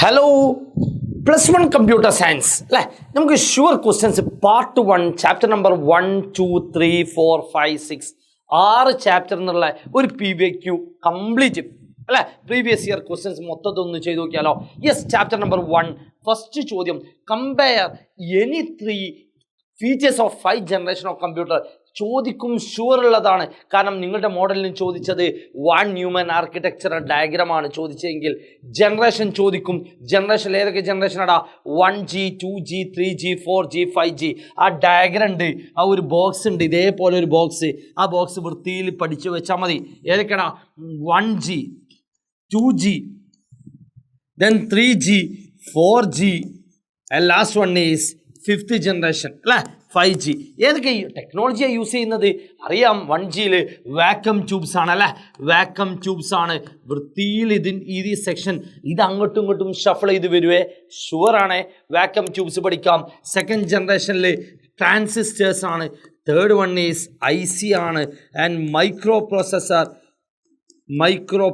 Hello plus one computer science അല്ലേ. നമുക്ക് sure questions part 1 chapter number 1, 2, 3, 4, 5, 6 6 chapter എന്നുള്ള ഒരു PVQ കംപ്ലീറ്റ് അല്ലേ. പ്രീവിയസ് ഇയർ ക്വസ്റ്റ്യൻസ് മൊത്തത്തൊന്ന് ചെയ്ത് നോക്കിയാലോ. യെസ്, ചാപ്റ്റർ നമ്പർ 1 ഫസ്റ്റ് ചോദ്യം, compare any 3 features of 5 generation of computer. ചോദിക്കും, ഷുവർ ഉള്ളതാണ്. കാരണം നിങ്ങളുടെ മോഡലിന് ചോദിച്ചത് 1 ന്യൂമൻ ആർക്കിടെക്ചർ ഡയഗ്രമാണ് ചോദിച്ചതെങ്കിൽ ജനറേഷൻ ചോദിക്കും. ജനറേഷൻ ഏതൊക്കെ ജനറേഷനാടാ? 1G, 2G, 3G, 4G, 5G. ആ ഡയഗ്രം ഉണ്ട്, ആ ഒരു ബോക്സ് ഉണ്ട്, ഇതേപോലെ ഒരു ബോക്സ്. ആ ബോക്സ് വൃത്തിയിൽ പഠിച്ചു വെച്ചാൽ മതി. ഏതൊക്കെയാടാ? 1G, 2G, then 3G, 4G, and last one is 5th generation അല്ലേ, 5G. ഏതൊക്കെ ടെക്നോളജിയാണ് യൂസ് ചെയ്യുന്നത് അറിയാം. 1Gയിൽ വാക്വം ട്യൂബ്സ് ആണ് അല്ലേ, വാക്വം ട്യൂബ്സ് ആണ്. വൃത്തിയിൽ ഈ സെക്ഷൻ ഇത് അങ്ങോട്ടും ഇങ്ങോട്ടും ഷഫിൾ ചെയ്ത് വരുവേ, ഷുവറാണ്. വാക്വം ട്യൂബ്സ് പഠിക്കാം. സെക്കൻഡ് ജനറേഷനിൽ ട്രാൻസിസ്റ്റേഴ്സ് ആണ്. തേർഡ് വൺ ഈസ് IC ആണ്, and micro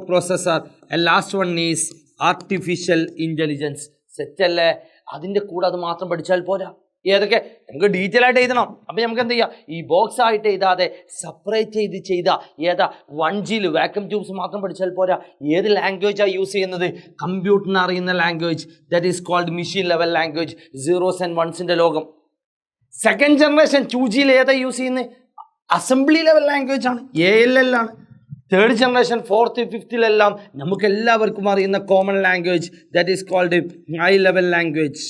processor and last one is artificial intelligence. സെറ്റല്ലേ? അതിൻ്റെ കൂടെ അത് മാത്രം പഠിച്ചാൽ പോരാ. ഏതൊക്കെ നമുക്ക് ഡീറ്റെയിൽ ആയിട്ട് എഴുതണം. അപ്പം നമുക്ക് എന്ത് ചെയ്യാം, ഈ ബോക്സ് ആയിട്ട് എഴുതാതെ സെപ്പറേറ്റ് ചെയ്താൽ ഏതാ 1Gയിൽ വാക്വം ട്യൂബ്സ് മാത്രം പഠിച്ചാൽ പോരാ. ഏത് ലാംഗ്വേജാണ് യൂസ് ചെയ്യുന്നത്? കമ്പ്യൂട്ടറിന് അറിയുന്ന language, that is called machine level language, 0s and 1s ലോകം. സെക്കൻഡ് ജനറേഷൻ 2Gയിൽ ഏതാ യൂസ് ചെയ്യുന്നത്? അസംബ്ലി ലെവൽ ലാംഗ്വേജ് ആണ്, ALL ആണ്. തേർഡ് ജനറേഷൻ 4th, 5th നമുക്ക് എല്ലാവർക്കും അറിയുന്ന common language, that is called high level language.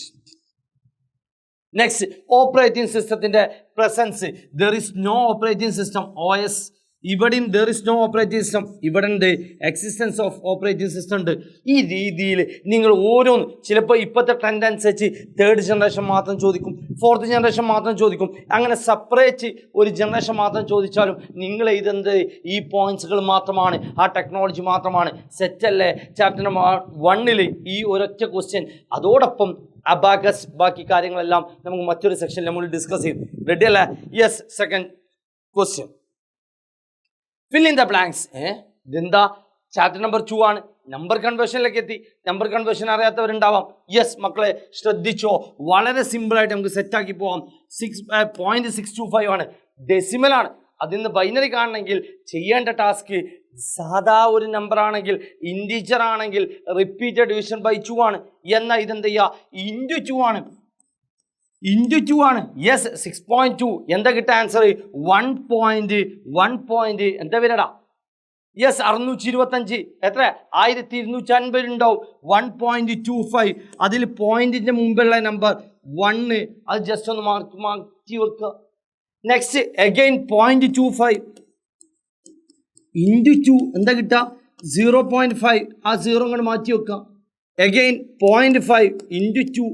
Next, operating സിസ്റ്റത്തിൻ്റെ presence. There is no operating system, OS. ഇവിടെയും there is no operating system, ഇവിടെ ഉണ്ട് എക്സിസ്റ്റൻസ് ഓഫ് ഓപ്പറേറ്റിംഗ് സിസ്റ്റം ഉണ്ട്. ഈ രീതിയിൽ നിങ്ങൾ ഓരോന്ന് ചിലപ്പോൾ ഇപ്പോഴത്തെ ട്രെൻഡ് അനുസരിച്ച് തേർഡ് ജനറേഷൻ മാത്രം ചോദിക്കും, 4th ജനറേഷൻ മാത്രം ചോദിക്കും. അങ്ങനെ സെപ്പറേറ്റ് ഒരു ജനറേഷൻ മാത്രം ചോദിച്ചാലും നിങ്ങൾ എഴുതുന്നത് ഈ പോയിന്റ്സുകൾ മാത്രമാണ്, ആ ടെക്നോളജി മാത്രമാണ്. സെറ്റല്ലേ? ചാപ്റ്റർ നമ്പർ 1 ഈ ഒരൊറ്റ ക്വസ്റ്റ്യൻ, അതോടൊപ്പം അബാക്കസ്, ബാക്കി കാര്യങ്ങളെല്ലാം നമുക്ക് മറ്റൊരു സെക്ഷനിൽ നമ്മൾ ഡിസ്കസ് ചെയ്യും. റെഡി അല്ലേ? Yes, second question, fill in the blanks. ഇതെന്താ? ചാപ്റ്റർ നമ്പർ 2 ആണ്. നമ്പർ കൺവേർഷനിലേക്ക് എത്തി. Number conversion അറിയാത്തവരുണ്ടാവാം. യെസ് മക്കളെ, ശ്രദ്ധിച്ചോ, വളരെ സിമ്പിളായിട്ട് നമുക്ക് സെറ്റാക്കി പോവാം. 6.625 ആണ്, ഡെസിമലാണ്. അതിന്ന് ബൈനറി കാണണമെങ്കിൽ ചെയ്യേണ്ട ടാസ്ക് സാധാ ഒരു നമ്പർ ആണെങ്കിൽ, ഇൻറ്റിജർ ആണെങ്കിൽ റിപ്പീറ്റഡ് ഡിവിഷൻ ബൈ 2 ആണ്. എന്നാൽ ഇതെന്ത് ചെയ്യുക? ഇൻറ്റു 2 ആണ്. യെസ്, 6.2. എന്താ കിട്ടുക ആൻസർ? 1. എന്താ വരടാ? യെസ്, 625. എത്ര? 1250 ഉണ്ടാവും. 1.25. അതിൽ പോയിന്റിന്റെ മുമ്പുള്ള നമ്പർ 1, അത് ജസ്റ്റ് ഒന്ന് മാറ്റി വെക്കുക. നെക്സ്റ്റ് അഗൈൻ 0.25 ഇൻറ്റു 2 എന്താ കിട്ടുക? 0.5. ആ 0 അങ്ങോട്ട് മാറ്റി വെക്കുക. Again 0.5 into 2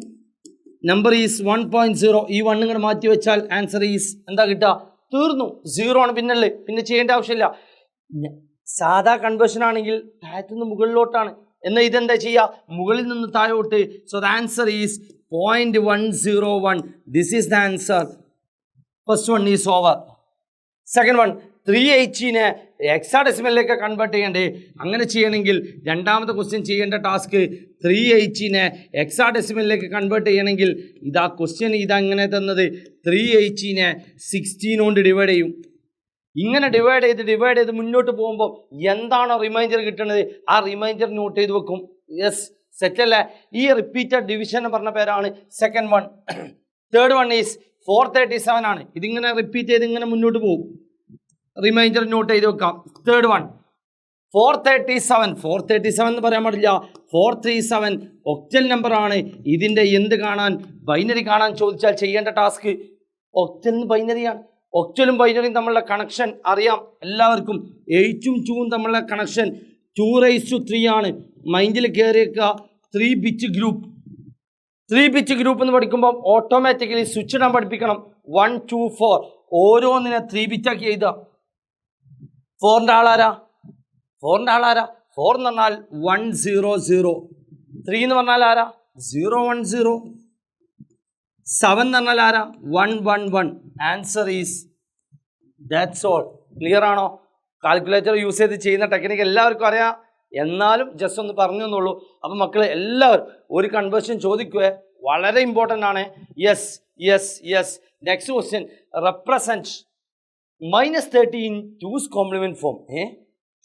number is 1.0. ഈ 1 ഇങ്ങോട്ട് മാറ്റി വെച്ചാൽ ആൻസർ ഈസ് എന്താ കിട്ടുക? തീർന്നു, 0 ആണ്. പിന്നെ ചെയ്യേണ്ട ആവശ്യമില്ല. സാധാ കൺവേർഷൻ ആണെങ്കിൽ താഴത്തുനിന്ന് മുകളിലോട്ടാണ്. എന്നാൽ ഇതെന്താ ചെയ്യുക? മുകളിൽ നിന്ന് താഴോട്ട്. So the answer is 0.101. This is the answer. First one is over. Second one, 380 ഹെക്സാഡെസിമലിലേക്ക് കൺവേർട്ട് ചെയ്യണ്ടേ. അങ്ങനെ ചെയ്യണമെങ്കിൽ രണ്ടാമത്തെ ക്വസ്റ്റ്യൻ ചെയ്യേണ്ട ടാസ്ക് 380 ഹെക്സാഡെസിമലിലേക്ക് കൺവേർട്ട് ചെയ്യണമെങ്കിൽ ഇതാ ക്വസ്റ്റ്യൻ ഇതങ്ങനെ തന്നത്. 380 16 കൊണ്ട് ഡിവൈഡ് ചെയ്യും. ഇങ്ങനെ ഡിവൈഡ് ചെയ്ത് മുന്നോട്ട് പോകുമ്പോൾ എന്താണോ റിമൈൻഡർ കിട്ടുന്നത് ആ റിമൈൻഡർ നോട്ട് ചെയ്ത് വെക്കും. യെസ്, സെറ്റല്ലേ? ഈ റിപ്പീറ്റഡ് ഡിവിഷൻ എന്ന് പറഞ്ഞ പേരാണ് second one. Third one is 437 ആണ്. ഇതിങ്ങനെ റിപ്പീറ്റ് ചെയ്ത് ഇങ്ങനെ മുന്നോട്ട് പോകും. റിമൈൻഡർ നോട്ട് ചെയ്ത് വെക്കാം. തേർഡ് വൺ 437 എന്ന് പറയാൻ പാടില്ല, 437 ഒക്ടൽ നമ്പർ ആണ്. ഇതിൻ്റെ എന്ത് കാണാൻ? ബൈനറി കാണാൻ ചോദിച്ചാൽ ചെയ്യേണ്ട ടാസ്ക് ഒക്ടലിന് ബൈനറിയാണ്. ഒക്ടലും ബൈനറിയും തമ്മിലുള്ള കണക്ഷൻ അറിയാം എല്ലാവർക്കും. 8ഉം 2ഉം തമ്മിലുള്ള കണക്ഷൻ 2⁻³ ആണ്. മൈൻഡിൽ കയറിയേക്കുക. 3 ബിറ്റ് ഗ്രൂപ്പ് എന്ന് പഠിക്കുമ്പോൾ ഓട്ടോമാറ്റിക്കലി സ്വിച്ച് ഇടാൻ പഠിപ്പിക്കണം. 1, 2, 4 ഓരോന്നിനെ 3 ബിറ്റാക്കി എഴുതുക. 4ൻ്റെ ആളാരാ? 4 എന്ന് പറഞ്ഞാൽ 100. 3 എന്ന് പറഞ്ഞാൽ ആരാ? 010. 7 എന്ന് പറഞ്ഞാൽ ആരാ? 111. Answer is that's all. Clear ആണോ? കാൽക്കുലേറ്റർ യൂസ് ചെയ്ത് ചെയ്യുന്ന ടെക്നിക്ക് എല്ലാവർക്കും അറിയാം. എന്നാലും ജസ്റ്റ് ഒന്ന് പറഞ്ഞു എന്നുള്ളൂ. അപ്പം മക്കളെ എല്ലാവരും ഒരു കൺവേർഷൻ ചോദിക്കുക, വളരെ ഇമ്പോർട്ടൻ്റ് ആണ്. Yes yes yes. Next question, represent -30 in 2's complement form.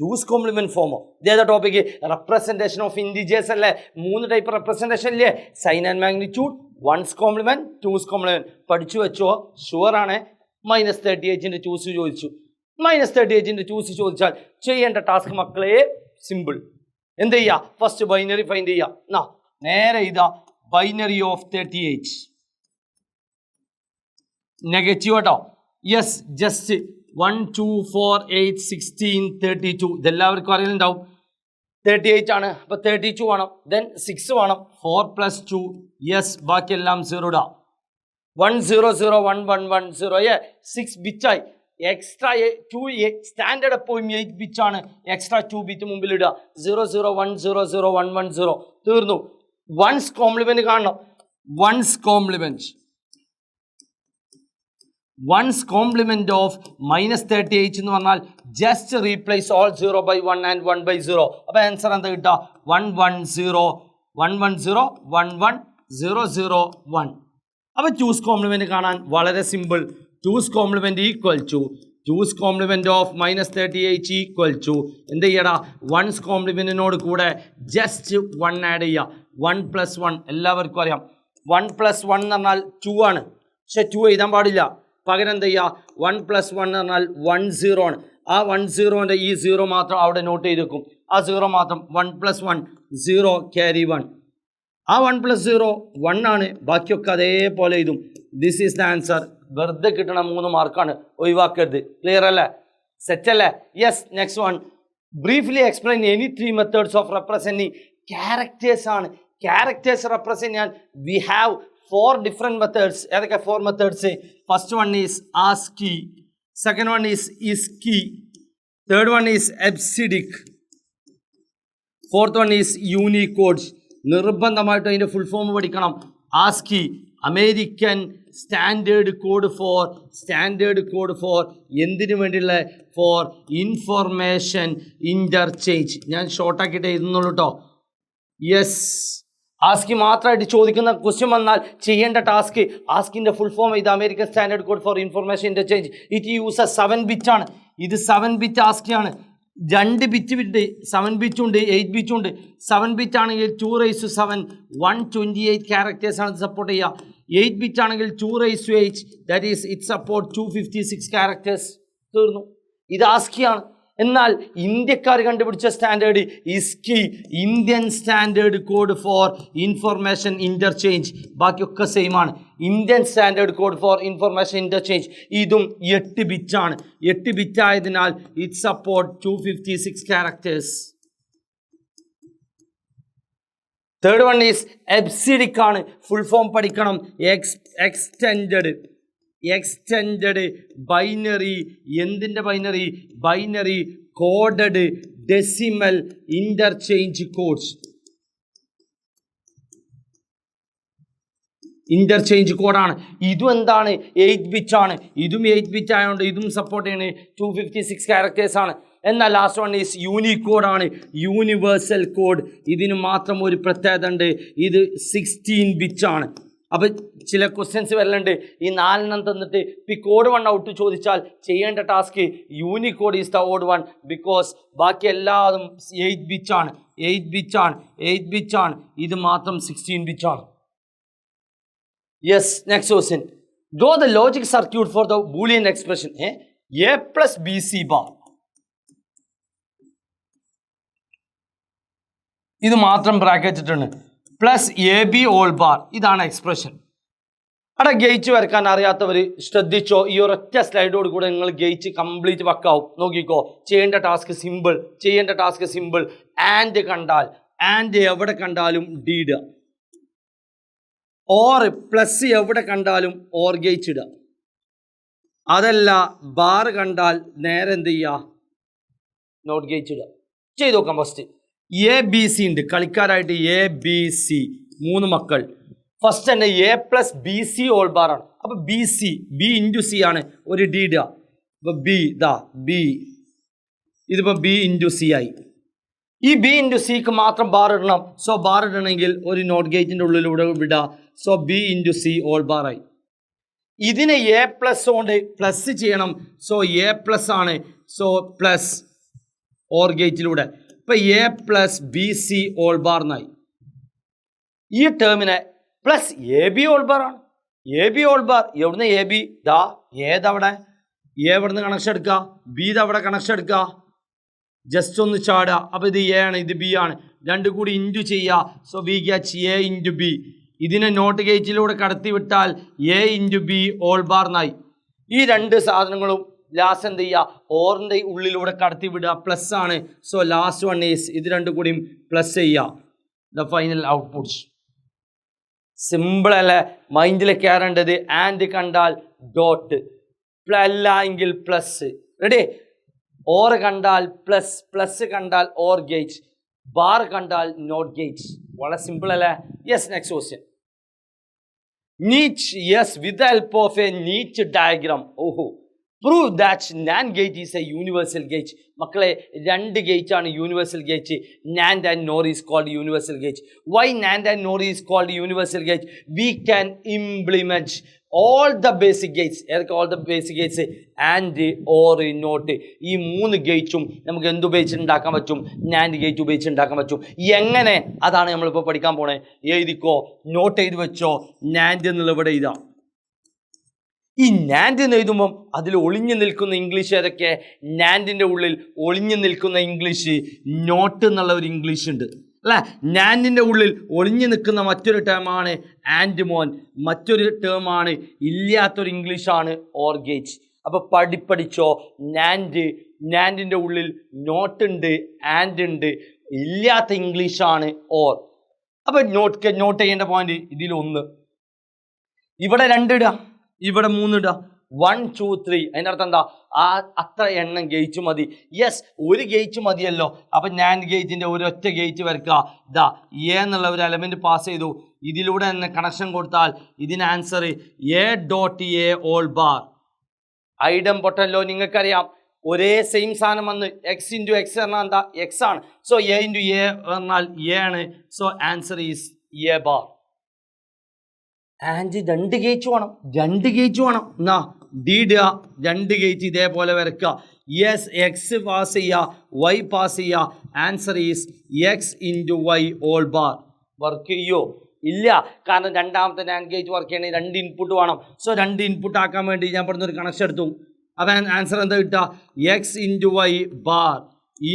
Two's complement ഫോമോ? ഇതേതാ ടോപ്പിക്ക്? റെപ്രസെൻറ്റേഷൻ ഓഫ് ഇൻഡിജേഴ്സ് അല്ലേ? 3 ടൈപ്പ് റെപ്രസെൻറ്റേഷൻ ഇല്ലേ? Sign and magnitude, 1's complement, 2's complement. പഠിച്ചു വെച്ചോ, ഷുവർ ആണ്. -38 × 2's ചോദിച്ചു. -38 × 2's ചോദിച്ചാൽ ചെയ്യേണ്ട ടാസ്ക് മക്കളെ സിമ്പിൾ. എന്ത് ചെയ്യുക? ഫസ്റ്റ് ബൈനറി ഫൈൻഡ് ചെയ്യുക. നേരെ ഇതാ ബൈനറി ഓഫ് 38 നെഗറ്റീവ് കേട്ടോ. യെസ്, ജസ്റ്റ് 1 2 4 8 16 32 ഇതെല്ലാവർക്കും അറിയുന്നുണ്ടാവും. 38 ആണ്, അപ്പോൾ 32 വേണം. ദെൻ 6 വേണം. 4 + 2. യെസ്, ബാക്കിയെല്ലാം 0 ഇടാം. 1 0 0 1 1 1 0. 6 ബിറ്റായി. എക്സ്ട്രാ 2 സ്റ്റാൻഡേർഡ് എപ്പോഴും 8 ബിറ്റ് ആണ്. എക്സ്ട്രാ 2 ബിറ്റ് മുമ്പിൽ ഇടുക. 0 0 1 0 0 1 1 0. തീർന്നു. 1's കോംപ്ലിമെന്റ് കാണണം. 1's complement 1's complement of -38 എന്ന് പറഞ്ഞാൽ just replace all 0 by 1 and 1 by 0. അപ്പോൾ ആൻസർ എന്താ കിട്ടുക? 1 1 0 1 1 0 1 1 0 0 1. അപ്പോൾ 2's കോംപ്ലിമെന്റ് കാണാൻ വളരെ simple. 2's complement equal to 2's complement of -38 equal to എന്ത് ചെയ്യടാ? 1's കോംപ്ലിമെന്റിനോട് കൂടെ ജസ്റ്റ് 1 ആഡ് ചെയ്യുക. 1 + 1 എല്ലാവർക്കും അറിയാം. 1 + 1 എന്ന് പറഞ്ഞാൽ 2 ആണ്. പക്ഷെ 2 എഴുതാൻ പാടില്ല. പകരം എന്ത് ചെയ്യുക? 1 + 1 എന്ന് പറഞ്ഞാൽ 1 0 ആണ്. ആ 1 0ൻ്റെ ഈ 0 മാത്രം അവിടെ നോട്ട് ചെയ്ത് വെക്കും. ആ 0 മാത്രം. 1 + 1 0 ക്യാരി 1. ആ 1 + 0 1 ആണ്. ബാക്കിയൊക്കെ അതേപോലെ എഴുതും. This is the answer. വെറുതെ കിട്ടണ 3 മാർക്കാണ്, ഒഴിവാക്കരുത്. ക്ലിയർ അല്ലേ? സെറ്റ് അല്ലേ? Yes. Next one, briefly explain any 3 methods of representing characters ആണ്. ക്യാരക്ടേഴ്സ് റെപ്രസെൻറ്റ് ചെയ്യാൻ വി ഹാവ് 4 different methods. ഏതൊക്കെ 4 methods? First one is ASCII, second one is ISCII, third one is EBCDIC, fourth one is Unicode. നിർബന്ധമായിട്ട് അതിൻ്റെ full form പഠിക്കണം. ASCII, American standard code for എന്തിനു വേണ്ടിയുള്ള? For information interchange. ഞാൻ ഷോർട്ടാക്കിയിട്ട് എഴുതുന്നുള്ളൂ കേട്ടോ. Yes, ASCII മാത്രമായിട്ട് ചോദിക്കുന്ന ക്വസ്റ്റ്യൻ വന്നാൽ ചെയ്യേണ്ട ടാസ്ക് ആസ്കിൻ്റെ ഫുൾ ഫോം ഇത് American standard code for information interchange. It use 7 bit ആണ്. ഇത് 7 ബിറ്റ് ആസ്കിയാണ്. 2 ബിറ്റ് ഉണ്ട്, 7 ബിറ്റും ഉണ്ട്, 8 ബിറ്റും ഉണ്ട്. 7 ബിറ്റ് ആണെങ്കിൽ 2⁻7 128 ക്യാരക്ടേഴ്സ് ആണ് സപ്പോർട്ട് ചെയ്യുക. 8 ബിറ്റ് ആണെങ്കിൽ 2⁻8 that is it support 256 characters. തീർന്നു. ഇത് ആസ്കിയാണ്. എന്നാൽ ഇന്ത്യക്കാർ കണ്ടുപിടിച്ച standard ISCII, Indian standard code for information interchange. ബാക്കിയൊക്കെ സെയിം ആണ്. Indian standard code for information interchange. ഇതും 8 ബിറ്റാണ്. 8 ബിറ്റ് ആയതിനാൽ it support 256 characters. Third one is EBCDIC ആണ്. ഫുൾ ഫോം പഠിക്കണം. Extended binary. എന്തിൻ്റെ binary? Binary coded decimal interchange codes. Interchange കോഡാണ്. ഇതും എന്താണ്? 8 ബിറ്റ് ആണ്. ഇതും 8 ബിറ്റ് ആയതുകൊണ്ട് ഇതും സപ്പോർട്ട് ചെയ്യുന്നത് 256 ക്യാരക്ടേഴ്സ് ആണ്. എന്നാൽ ലാസ്റ്റ് വൺ ഈസ് യൂണിക്കോഡ് ആണ്. Universal code. ഇതിന് മാത്രം ഒരു പ്രത്യേകത ഉണ്ട്. ഇത് 16 ബിറ്റ് ആണ്. അപ്പം ചില ക്വസ്റ്റ്യൻസ് വരലുണ്ട്. ഈ 4 തന്നിട്ട് കോഡ് 1 ഔട്ട് ചോദിച്ചാൽ ചെയ്യേണ്ട task Unicode is the odd one. Because ബാക്കി എല്ലാതും 8 ബിറ്റ് ആണ്. 8 ബിറ്റ് ആണ്. ഇത് മാത്രം 16 ബിറ്റ് ആണ്. Yes. Next question, draw the logic circuit for the Boolean expression A + BC bar. ഇത് മാത്രം ബ്രാക്കറ്റ് ഇട്ടുണ്ട്. +AB whole bar. ഇതാണ് എക്സ്പ്രഷൻ. അവിടെ ഗേറ്റ് വരക്കാൻ അറിയാത്തവർ ശ്രദ്ധിച്ചോ. ഈ ഒരൊറ്റ സ്ലൈഡോട് കൂടെ നിങ്ങൾ ഗേറ്റ് കംപ്ലീറ്റ് വക്കാവും. നോക്കിക്കോ. ചെയ്യേണ്ട ടാസ്ക് സിമ്പിൾ. ആൻഡ് കണ്ടാൽ ആൻഡ് എവിടെ കണ്ടാലും D ഇടുക. ഓർ പ്ലസ് എവിടെ കണ്ടാലും ഓർ ഗേറ്റ് ഇടുക. അതല്ല ബാർ കണ്ടാൽ നേരെ എന്ത് ചെയ്യുക? നോട്ട് ഗേറ്റ് ഇടുക. ചെയ്ത് നോക്കാം. ഫസ്റ്റ് ABC ഉണ്ട്. കളിക്കാരായിട്ട് ABC 3 മക്കൾ. ഫസ്റ്റ് തന്നെ A + BC ഹോൾ ബാർ ആണ്. അപ്പോൾ BC B × C ആണ്. ഒരു D ഇടുക. അപ്പോൾ B ഇതിപ്പോൾ B × C ആയി. ഈ ബി ഇൻറ്റു സിക്ക് മാത്രം ബാർ ഇടണം. സോ ബാർ ഇടണമെങ്കിൽ ഒരു നോട്ട് ഗേറ്റിൻ്റെ ഉള്ളിലൂടെ വിടുക. So B into C whole bar ആയി. ഇതിനെ എ പ്ലസ് കൊണ്ട് പ്ലസ് ചെയ്യണം. സോ എ പ്ലസ് ആണ്. സോ പ്ലസ് ഓർ ഗേറ്റിലൂടെ ഇപ്പൊ A plus B C whole bar എന്നായി. ഈ ടേമിനെ plus A B whole bar ആണ്. എ ബി ഓൾ ബാർ എവിടുന്ന് എ ബി ദാ ഏതവിടെ എ ഇവിടുന്ന് കണക്ഷൻ എടുക്കുക, ബി ദവിടെ കണക്ഷൻ എടുക്കുക, ജസ്റ്റ് ഒന്ന് ചാടുക. അപ്പോൾ ഇത് എ ആണ്, ഇത് ബി ആണ്, രണ്ടും കൂടി ഇൻറ്റു ചെയ്യുക. So B gets A into B. ഇതിനെ നോട്ട് ഗേറ്റിലൂടെ കടത്തി വിട്ടാൽ A into B whole bar എന്നായി. ഈ രണ്ട് സാധനങ്ങളും ലാസ്റ്റ് എന്ത് ചെയ്യുക, ഓറിൻ്റെ ഉള്ളിലൂടെ കടത്തി വിടുക. പ്ലസ് ആണ്. സോ ലാസ്റ്റ് വൺ ഈസ് ഇത് രണ്ടും കൂടിയും പ്ലസ് ചെയ്യുക. The final outputs. സിമ്പിൾ അല്ലേ? മൈൻഡിൽ കയറേണ്ടത് ആൻഡ് കണ്ടാൽ ഡോട്ട്, അല്ല എങ്കിൽ പ്ലസ്. റെഡി? ഓർ കണ്ടാൽ പ്ലസ്, പ്ലസ് കണ്ടാൽ ഓർ ഗേറ്റ്, ബാർ കണ്ടാൽ നോട്ട് ഗേറ്റ്. വളരെ സിമ്പിൾ അല്ലേ? Yes, next question. Neat, yes, with the help of a neat diagram. ഓഹോ, prove that nand gate is a universal gate. മക്കളെ, രണ്ട് gate ആണ് universal gate. Nand and nor is called universal gate. Why nand and nor is called universal gate? We can implement all the basic gates. ഏതൊക്കെ all the basic gates? And, or, not. ഈ മൂന്ന് ഗേറ്റും നമുക്ക് എന്ത് ഉപയോഗിച്ച് ഉണ്ടാക്കാൻ പറ്റും? NAND gate ഉപയോഗിച്ച് ഉണ്ടാക്കാൻ പറ്റും. എങ്ങനെ? അതാണ് നമ്മളിപ്പോൾ പഠിക്കാൻ പോണേ. എഴുതിക്കോ, നോട്ട് എഴുതി വെച്ചോ. നാൻഡ് എന്നുള്ള ഇവിടെ എഴുതാം. ഈ നാൻഡ് എന്ന് എഴുതുമ്പം അതിൽ ഒളിഞ്ഞു നിൽക്കുന്ന ഇംഗ്ലീഷ് ഏതൊക്കെ? നാൻഡിൻ്റെ ഉള്ളിൽ ഒളിഞ്ഞു നിൽക്കുന്ന ഇംഗ്ലീഷ് നോട്ട് എന്നുള്ള ഒരു ഇംഗ്ലീഷ് ഉണ്ട് അല്ലേ? നാൻഡിൻ്റെ ഉള്ളിൽ ഒളിഞ്ഞു നിൽക്കുന്ന മറ്റൊരു ടേമാണ് ആൻഡ് മോൻ, മറ്റൊരു ടേമാണ് ഇല്ലാത്തൊരു ഇംഗ്ലീഷാണ് ഓർ ഗേറ്റ്. അപ്പോൾ പഠിച്ചോ. നാൻഡിൻ്റെ ഉള്ളിൽ നോട്ട് ഉണ്ട്, ആൻഡ് ഉണ്ട്, ഇല്ലാത്ത ഇംഗ്ലീഷാണ് ഓർ. അപ്പോൾ നോട്ട് ചെയ്യേണ്ട പോയിന്റ് ഇതിലൊന്ന്, ഇവിടെ 2 ഇടുക, ഇവിടെ 3 ഇടുക. 1 2 3. അതിൻ്റെ അർത്ഥം എന്താ? അത്ര എണ്ണം ഗേറ്റ് മതി. യെസ്, ഒരു ഗേറ്റ് മതിയല്ലോ. അപ്പം നാൻഡ് ഗേറ്റിൻ്റെ ഒരൊറ്റ ഗേറ്റ് വരക്കുക. ഇതാ എ എന്നുള്ള ഒരു എലമെൻറ്റ് പാസ് ചെയ്തു, ഇതിലൂടെ തന്നെ കണക്ഷൻ കൊടുത്താൽ ഇതിന് answer A dot A whole bar. ഐഡം പൊട്ടല്ലോ, നിങ്ങൾക്കറിയാം. ഒരേ സെയിം സാധനം വന്ന് എക്സ് ഇൻറ്റു എക്സ് പറഞ്ഞാൽ എന്താ? എക്സ് ആണ്. സോ എ ഇൻറ്റു എ പറഞ്ഞാൽ എ ആണ്. So answer is A bar. And 2 gate വേണം, 2 ഗേറ്റ് വേണം. എന്നാ ഡി ഇടുക, 2 ഗേറ്റ് ഇതേപോലെ വരക്കുക. യെസ്, എക്സ് പാസ് ചെയ്യുക, വൈ പാസ് ചെയ്യുക. Answer is X into Y whole bar. Work ചെയ്യോ? ഇല്ല, കാരണം രണ്ടാമത്തെ നാൻഡ് ഗേറ്റ് വർക്ക് ചെയ്യണമെങ്കിൽ 2 ഇൻപുട്ട് വേണം. സോ 2 ഇൻപുട്ട് ആക്കാൻ വേണ്ടി ഞാൻ ഇവിടുന്ന് ഒരു കണക്ഷൻ എടുത്തു. അപ്പം ആൻസർ എന്താ കിട്ടുക? X into Y bar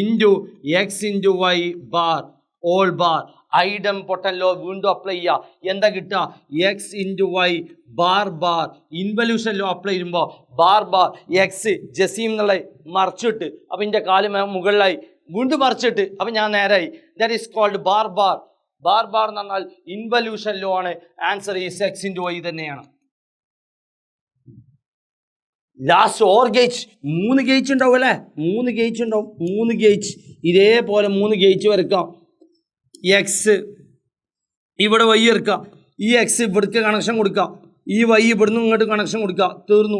into X into Y bar whole bar. ഐഡം പൊട്ടല്ലോ, വീണ്ടും അപ്ലൈ ചെയ്യുക. എന്താ കിട്ടുക? X into Y bar bar. Involution law apply ചെയ്യുമ്പോൾ ബാർ ബാർ എക്സ് ജസീം എന്നുള്ള മറിച്ചിട്ട്, അപ്പം എൻ്റെ കാല് മുകളിലായി, വീണ്ടും മറിച്ചിട്ട്, അപ്പം ഞാൻ നേരായി. That is called bar bar. Bar bar എന്ന് പറഞ്ഞാൽ ഇൻവല്യൂഷൻ ലോ ആണ്. Answer is X into Y തന്നെയാണ്. Last or gate. 3 ഗേറ്റ് ഉണ്ടാവും അല്ലേ? 3 ഗേറ്റ് ഉണ്ടാവും. 3 ഗേറ്റ് ഇതേപോലെ 3 ഗേറ്റ് വരക്കാം. എക്സ് ഇവിടെ വൈ ഇറക്കുക, ഈ എക്സ് ഇവിടേക്ക് കണക്ഷൻ കൊടുക്കുക, ഈ വൈ ഇവിടുന്ന് ഇങ്ങോട്ട് കണക്ഷൻ കൊടുക്കുക. തീർന്നു.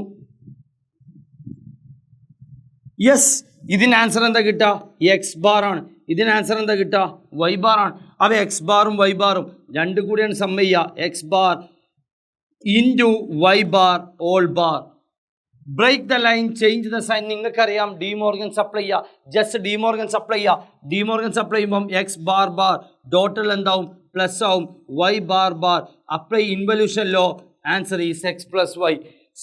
യെസ്, ഇതിന് ആൻസർ എന്താ കിട്ടുക? എക്സ് ബാർ ആണ്. ഇതിന് ആൻസർ എന്താ കിട്ടുക? വൈ ബാർ ആണ്. അപ്പോൾ എക്സ് ബാറും വൈ ബാറും രണ്ടും കൂടിയാണ് സം ചെയ്യുക. X bar into Y bar whole bar. Break the line, change the sign. നിങ്ങൾക്കറിയാം ഡിമോർഗൻ സപ്ലൈ ചെയ്യുക. ജസ്റ്റ് ഡിമോർഗൻ സപ്ലൈ ചെയ്യുക. ഡിമോർഗൻ സപ്ലൈ ചെയ്യുമ്പം എക്സ് ബാർ ബാർ ഡോട്ടിൽ എന്താവും? പ്ലസ് ആവും. Y bar bar apply involution law. Answer is X plus Y.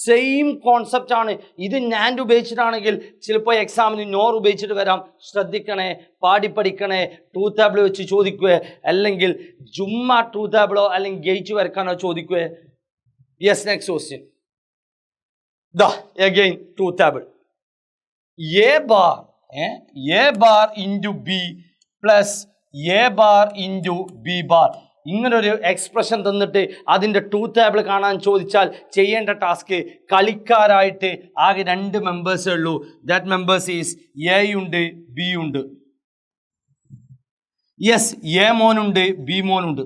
Same concept ആണ്. ഇത് NAND ഉപയോഗിച്ചിട്ടാണെങ്കിൽ ചിലപ്പോൾ എക്സാമിന് നോർ ഉപയോഗിച്ചിട്ട് വരാം. ശ്രദ്ധിക്കണേ, പഠിക്കണേ. ട്രൂത്ത് ടേബിൾ വെച്ച് ചോദിക്കുക, അല്ലെങ്കിൽ ചുമ്മാ ട്രൂത്ത് ടേബിളോ അല്ലെങ്കിൽ ഗേറ്റ് വരക്കാനോ ചോദിക്കുക. Yes, next question. Again truth table. A bar into B plus A bar into B bar. ഇങ്ങനൊരു എക്സ്പ്രഷൻ തന്നിട്ട് അതിൻ്റെ ട്രൂത്ത് ടേബിൾ കാണാൻ ചോദിച്ചാൽ ചെയ്യേണ്ട ടാസ്ക്, കളിക്കാരായിട്ട് ആകെ 2 മെമ്പേഴ്സേ ഉള്ളൂ. ദാറ്റ് മെമ്പേഴ്സ് ഈസ് എ ഉണ്ട്, ബി ഉണ്ട്. യെസ്, എ മോനുണ്ട്, ബി മോനുണ്ട്.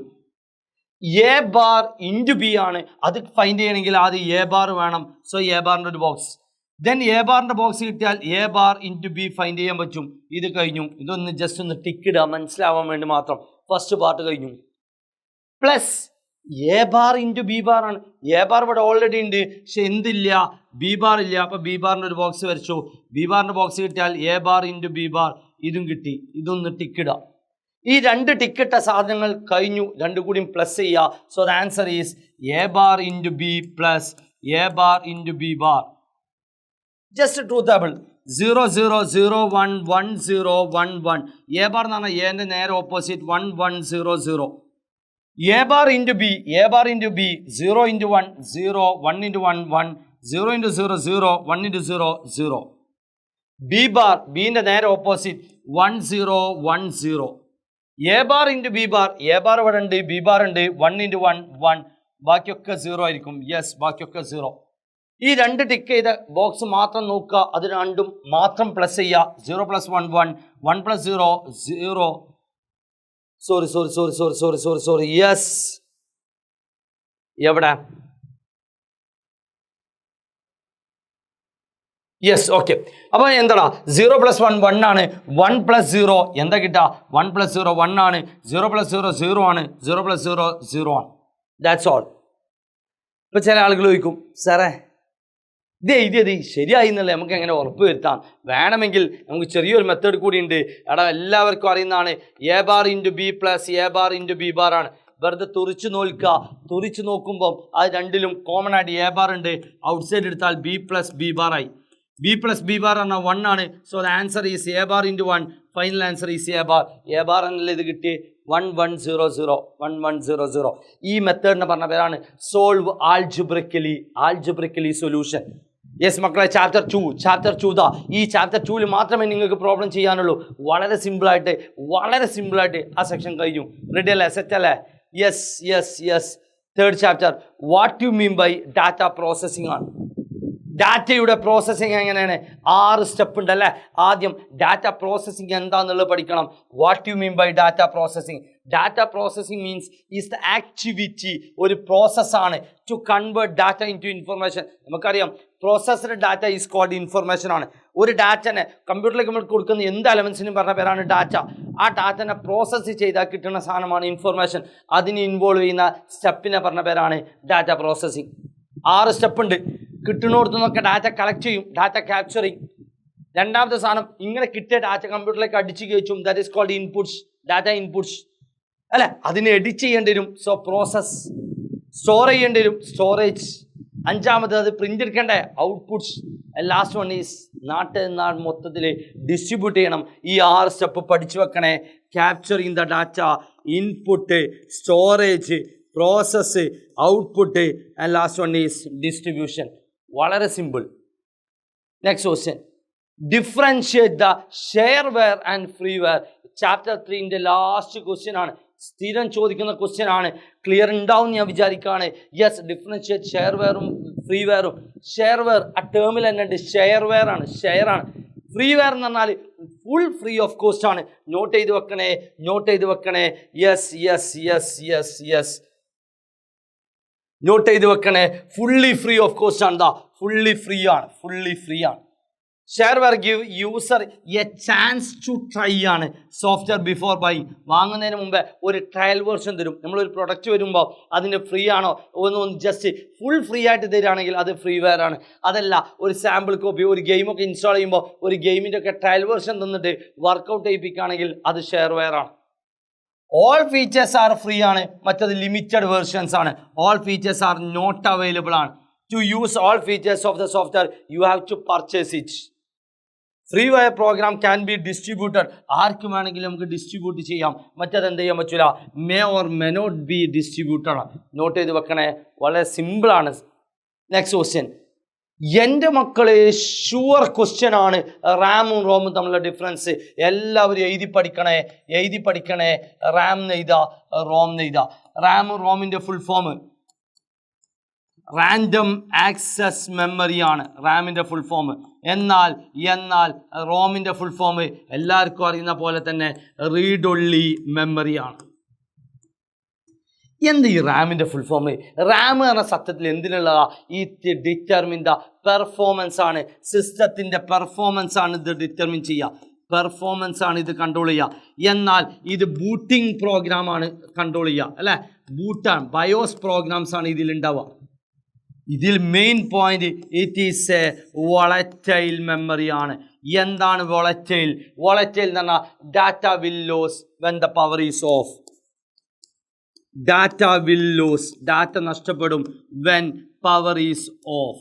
എ ബാർ ഇൻറ്റു ബി ആണ്. അത് ഫൈൻഡ് ചെയ്യണമെങ്കിൽ ആദ്യം എ ബാർ വേണം. സോ എ ബാറിൻ്റെ ഒരു ബോക്സ്. ദെൻ എ ബാറിൻ്റെ ബോക്സ് കിട്ടിയാൽ A bar into B find ചെയ്യാൻ പറ്റും. ഇത് കഴിഞ്ഞു. ഇതൊന്ന് ജസ്റ്റ് ഒന്ന് ടിക്ക് ഇടുക മനസ്സിലാവാൻ വേണ്ടി മാത്രം. ഫസ്റ്റ് പാർട്ട് കഴിഞ്ഞു. Plus A bar into B bar ആണ്. എ ബാർ ഇവിടെ ഓൾറെഡി ഉണ്ട്, പക്ഷെ എന്തില്ല, ബി ബാർ ഇല്ല. അപ്പോൾ ബി ബാറിൻ്റെ ഒരു ബോക്സ് വരച്ചു. ബി ബാറിൻ്റെ ബോക്സ് കിട്ടിയാൽ A bar into B bar ഇതും കിട്ടി. ഇതൊന്ന് ടിക്കിടുക. ഈ രണ്ട് ടിക്കിട്ട സാധനങ്ങൾ കഴിഞ്ഞു. രണ്ടു കൂടിയും പ്ലസ് ചെയ്യുക. So the answer is A bar into B plus A bar into B bar. Just truth table 0 0 0 1 1 0 1 1. A bar എന്ന് പറഞ്ഞാൽ എൻ്റെ നേരെ opposite 1 1 0 0. A bar into B, A bar into B 0 into 1 0 1 into 1 1 0 into 0 0 1 into 0 0. B bar, ബീൻ്റെ നേരെ opposite 1 0 1 0. A bar into B bar, A bar ഇവിടെ ഉണ്ട്, B bar ഉണ്ട്, 1 into 1 1. ബാക്കിയൊക്കെ 0 ആയിരിക്കും. യെസ്, ബാക്കിയൊക്കെ 0. ഈ രണ്ട് ടിക്ക് ചെയ്ത ബോക്സ് മാത്രം നോക്കുക. അത് രണ്ടും മാത്രം പ്ലസ് ചെയ്യുക. 0 + 1 1 1 + 0 0. സോറി. യെസ്, എവിടെ? Yes, okay. അപ്പോൾ എന്താടാ 0 + 1 1 ആണ്. 1 + 0 എന്താ കിട്ടുക? 1 + 0 1 ആണ്. 0 + 0 0 ആണ്. 0 + 0 0 ആണ്. That's all. ഇപ്പോൾ ചില ആളുകൾ ചോദിക്കും, സാറേ ഇത് എഴുതിയത് ശരിയായി എന്നല്ലേ നമുക്ക് എങ്ങനെ ഉറപ്പ് വരുത്താം? വേണമെങ്കിൽ നമുക്ക് ചെറിയൊരു മെത്തേഡ് കൂടി ഉണ്ട്. എടാ എല്ലാവർക്കും അറിയുന്നതാണ്. A bar into B plus A bar into B bar ആണ്. വെറുതെ തുറിച്ച് നോക്കുക. തുറിച്ച് നോക്കുമ്പം അത് രണ്ടിലും കോമൺ ആയിട്ട് എ ബാർ ഉണ്ട്. ഔട്ട് സൈഡ് എടുത്താൽ ബി പ്ലസ് ബി ബാർ ആയി. ബി പ്ലസ് ബി ബാർ എന്നാൽ 1 ആണ്. So the answer is A bar into 1. Final answer is A bar. A bar എന്നല്ല ഇത് കിട്ടി. 1 1 0 0 1 1 0 0. ഈ മെത്തേഡിനെ പറഞ്ഞ പേരാണ് സോൾവ് ആൾജിബ്രിക്കലി സൊല്യൂഷൻ. യെസ് മക്കളെ, ചാപ്റ്റർ 2 ദാ. ഈ ചാപ്റ്റർ 2 മാത്രമേ നിങ്ങൾക്ക് പ്രോബ്ലം ചെയ്യാനുള്ളൂ. വളരെ സിമ്പിളായിട്ട് ആ സെക്ഷൻ കഴിഞ്ഞു. റെഡി അല്ലേ? സെറ്റ് അല്ലേ? Yes. Third chapter what you mean by data processing ആണ്. ഡാറ്റയുടെ പ്രോസസ്സിങ് എങ്ങനെയാണ്? 6 സ്റ്റെപ്പ് ഉണ്ട് അല്ലേ? ആദ്യം ഡാറ്റ പ്രോസസ്സിങ് എന്താണെന്നുള്ളത് പഠിക്കണം. What you mean by data processing? Data processing means is the activity, ഒരു പ്രോസസ്സാണ് to convert data into information. നമുക്കറിയാം processed data is called information ആണ്. ഒരു ഡാറ്റനെ കമ്പ്യൂട്ടറിലേക്ക് നമ്മൾ കൊടുക്കുന്ന എന്ത് എലമെൻസിനും പറഞ്ഞ പേരാണ് ഡാറ്റ. ആ ഡാറ്റനെ പ്രോസസ്സ് ചെയ്താൽ കിട്ടുന്ന സാധനമാണ് ഇൻഫർമേഷൻ. അതിന് ഇൻവോൾവ് ചെയ്യുന്ന സ്റ്റെപ്പിനെ പറഞ്ഞ പേരാണ് ഡാറ്റ പ്രോസസ്സിങ്. 6 സ്റ്റെപ്പ് ഉണ്ട്. കിട്ടുന്നിടത്തു നിന്നൊക്കെ ഡാറ്റ കളക്ട് ചെയ്യും, ഡാറ്റ ക്യാപ്ചർ ചെയ്യും. രണ്ടാമത്തെ സാധനം, ഇങ്ങനെ കിട്ടിയ ഡാറ്റ കമ്പ്യൂട്ടറിലേക്ക് അടിച്ച് കയറ്റും. That is called inputs, data inputs അല്ലേ? അതിനെ എഡിറ്റ് ചെയ്യേണ്ടി വരും. So process. സ്റ്റോർ ചെയ്യേണ്ടി വരും, സ്റ്റോറേജ്. അഞ്ചാമത് അത് പ്രിന്റ് എടുക്കേണ്ട ഔട്ട്പുട്ട്സ്. ലാസ്റ്റ് വൺ ഈസ് നാട് മൊത്തത്തിൽ ഡിസ്ട്രിബ്യൂട്ട് ചെയ്യണം. ഈ 6 സ്റ്റെപ്പ് പഠിച്ചു വെക്കണേ. Capturing the data, input, storage, process, output and last one is distribution. വളരെ simple. Next question, differentiate the shareware and freeware. Chapter 3 last question ആണ്. സ്ഥിരം ചോദിക്കുന്ന ക്വസ്റ്റ്യൻ ആണ്. ക്ലിയർ ഉണ്ടാവും ഞാൻ വിചാരിക്കുകയാണ്. യെസ്, ഡിഫറൻഷിയേറ്റ് ഷെയർവെയറും ഫ്രീവെയറും. ഷെയർവെയർ ആ ടേമിൽ തന്നെ ഉണ്ട്. ഷെയർവെയർ ആണ്, ഷെയർ ആണ്. ഫ്രീവെയർ എന്ന് പറഞ്ഞാൽ ഫുൾ ഫ്രീ ഓഫ് കോസ്റ്റ് ആണ്. നോട്ട് ചെയ്ത് വെക്കണേ. യെസ്. നോട്ട് ചെയ്ത് വെക്കണേ. ഫുള്ളി ഫ്രീ ഓഫ് കോസ്റ്റ് ആണ്. ഫുള്ളി ഫ്രീ ആണ്. Shareware give user a chance to try ആണ്. സോഫ്റ്റ്വെയർ ബിഫോർ ബൈ, വാങ്ങുന്നതിന് മുമ്പേ ഒരു ട്രയൽ വേർഷൻ തരും. നമ്മളൊരു പ്രൊഡക്റ്റ് വരുമ്പോൾ അതിന് ഫ്രീ ആണോ ഒന്ന് ജസ്റ്റ് ഫുൾ ഫ്രീ ആയിട്ട് തരികയാണെങ്കിൽ അത് ഫ്രീവെയർ ആണ്. അതല്ല, ഒരു സാമ്പിൾ കോപ്പി, ഒരു ഗെയിമൊക്കെ ഇൻസ്റ്റാൾ ചെയ്യുമ്പോൾ ഒരു ഗെയിമിൻ്റെ ഒക്കെ ട്രയൽ വേർഷൻ തന്നിട്ട് വർക്കൗട്ട് ചെയ്യിപ്പിക്കുകയാണെങ്കിൽ അത് ഷെയർവെയർ ആണ്. ഓൾ ഫീച്ചേഴ്സ് ആർ ഫ്രീ ആണ്. മറ്റത് ലിമിറ്റഡ് വേർഷൻസ് ആണ്. All features are not available ആണ്. To use all features of the software you have to purchase it. Freeware program can be distributed. ആർക്കും വേണമെങ്കിലും നമുക്ക് ഡിസ്ട്രിബ്യൂട്ട് ചെയ്യാം. മറ്റത് എന്ത് ചെയ്യാൻ പറ്റില്ല, may or may not be distributed. Note ചെയ്ത് വെക്കണേ. വളരെ സിമ്പിളാണ്. നെക്സ്റ്റ് ക്വസ്റ്റ്യൻ, എൻ്റെ മക്കളെ ഷുവർ ക്വസ്റ്റ്യൻ ആണ്. റാമും റോമും തമ്മിലുള്ള ഡിഫറൻസ് എല്ലാവരും എഴുതി പഠിക്കണേ. റാം എഴുതാ, റോം എഴുതാ. റാമും റോമിൻ്റെ full form random access memory ആണ് റാമിൻ്റെ ഫുൾ ഫോം. എന്നാൽ റോമിൻ്റെ ഫുൾ ഫോം എല്ലാവർക്കും അറിയുന്ന പോലെ തന്നെ റീഡ് ഒൺലി മെമ്മറി ആണ്. എന്ത് ഈ റാമിൻ്റെ ഫുൾ ഫോം? റാം എന്ന സത്യത്തിൽ എന്തിനുള്ളതാ? ഈ ഡിറ്റർമിൻ ദ പെർഫോമൻസ് ആണ്, സിസ്റ്റത്തിൻ്റെ പെർഫോമൻസ് ആണ് ഇത് ഡിറ്റർമിൻ ചെയ്യുക, പെർഫോമൻസ് ആണ് ഇത് കൺട്രോൾ ചെയ്യുക. എന്നാൽ ഇത് ബൂട്ടിംഗ് പ്രോഗ്രാമാണ് കൺട്രോൾ ചെയ്യുക, അല്ലേ? ബൂട്ടാണ്, ബയോസ് പ്രോഗ്രാംസ് ആണ് ഇതിലുണ്ടാവുക. ഇതിൽ main point it is a volatile memory ആണ്. എന്താണ് വോളറ്റൈൽ? വോളറ്റൈൽ എന്ന് പറഞ്ഞാൽ data will lose when the power is off. Data will lose, data നഷ്ടപ്പെടും when power is off.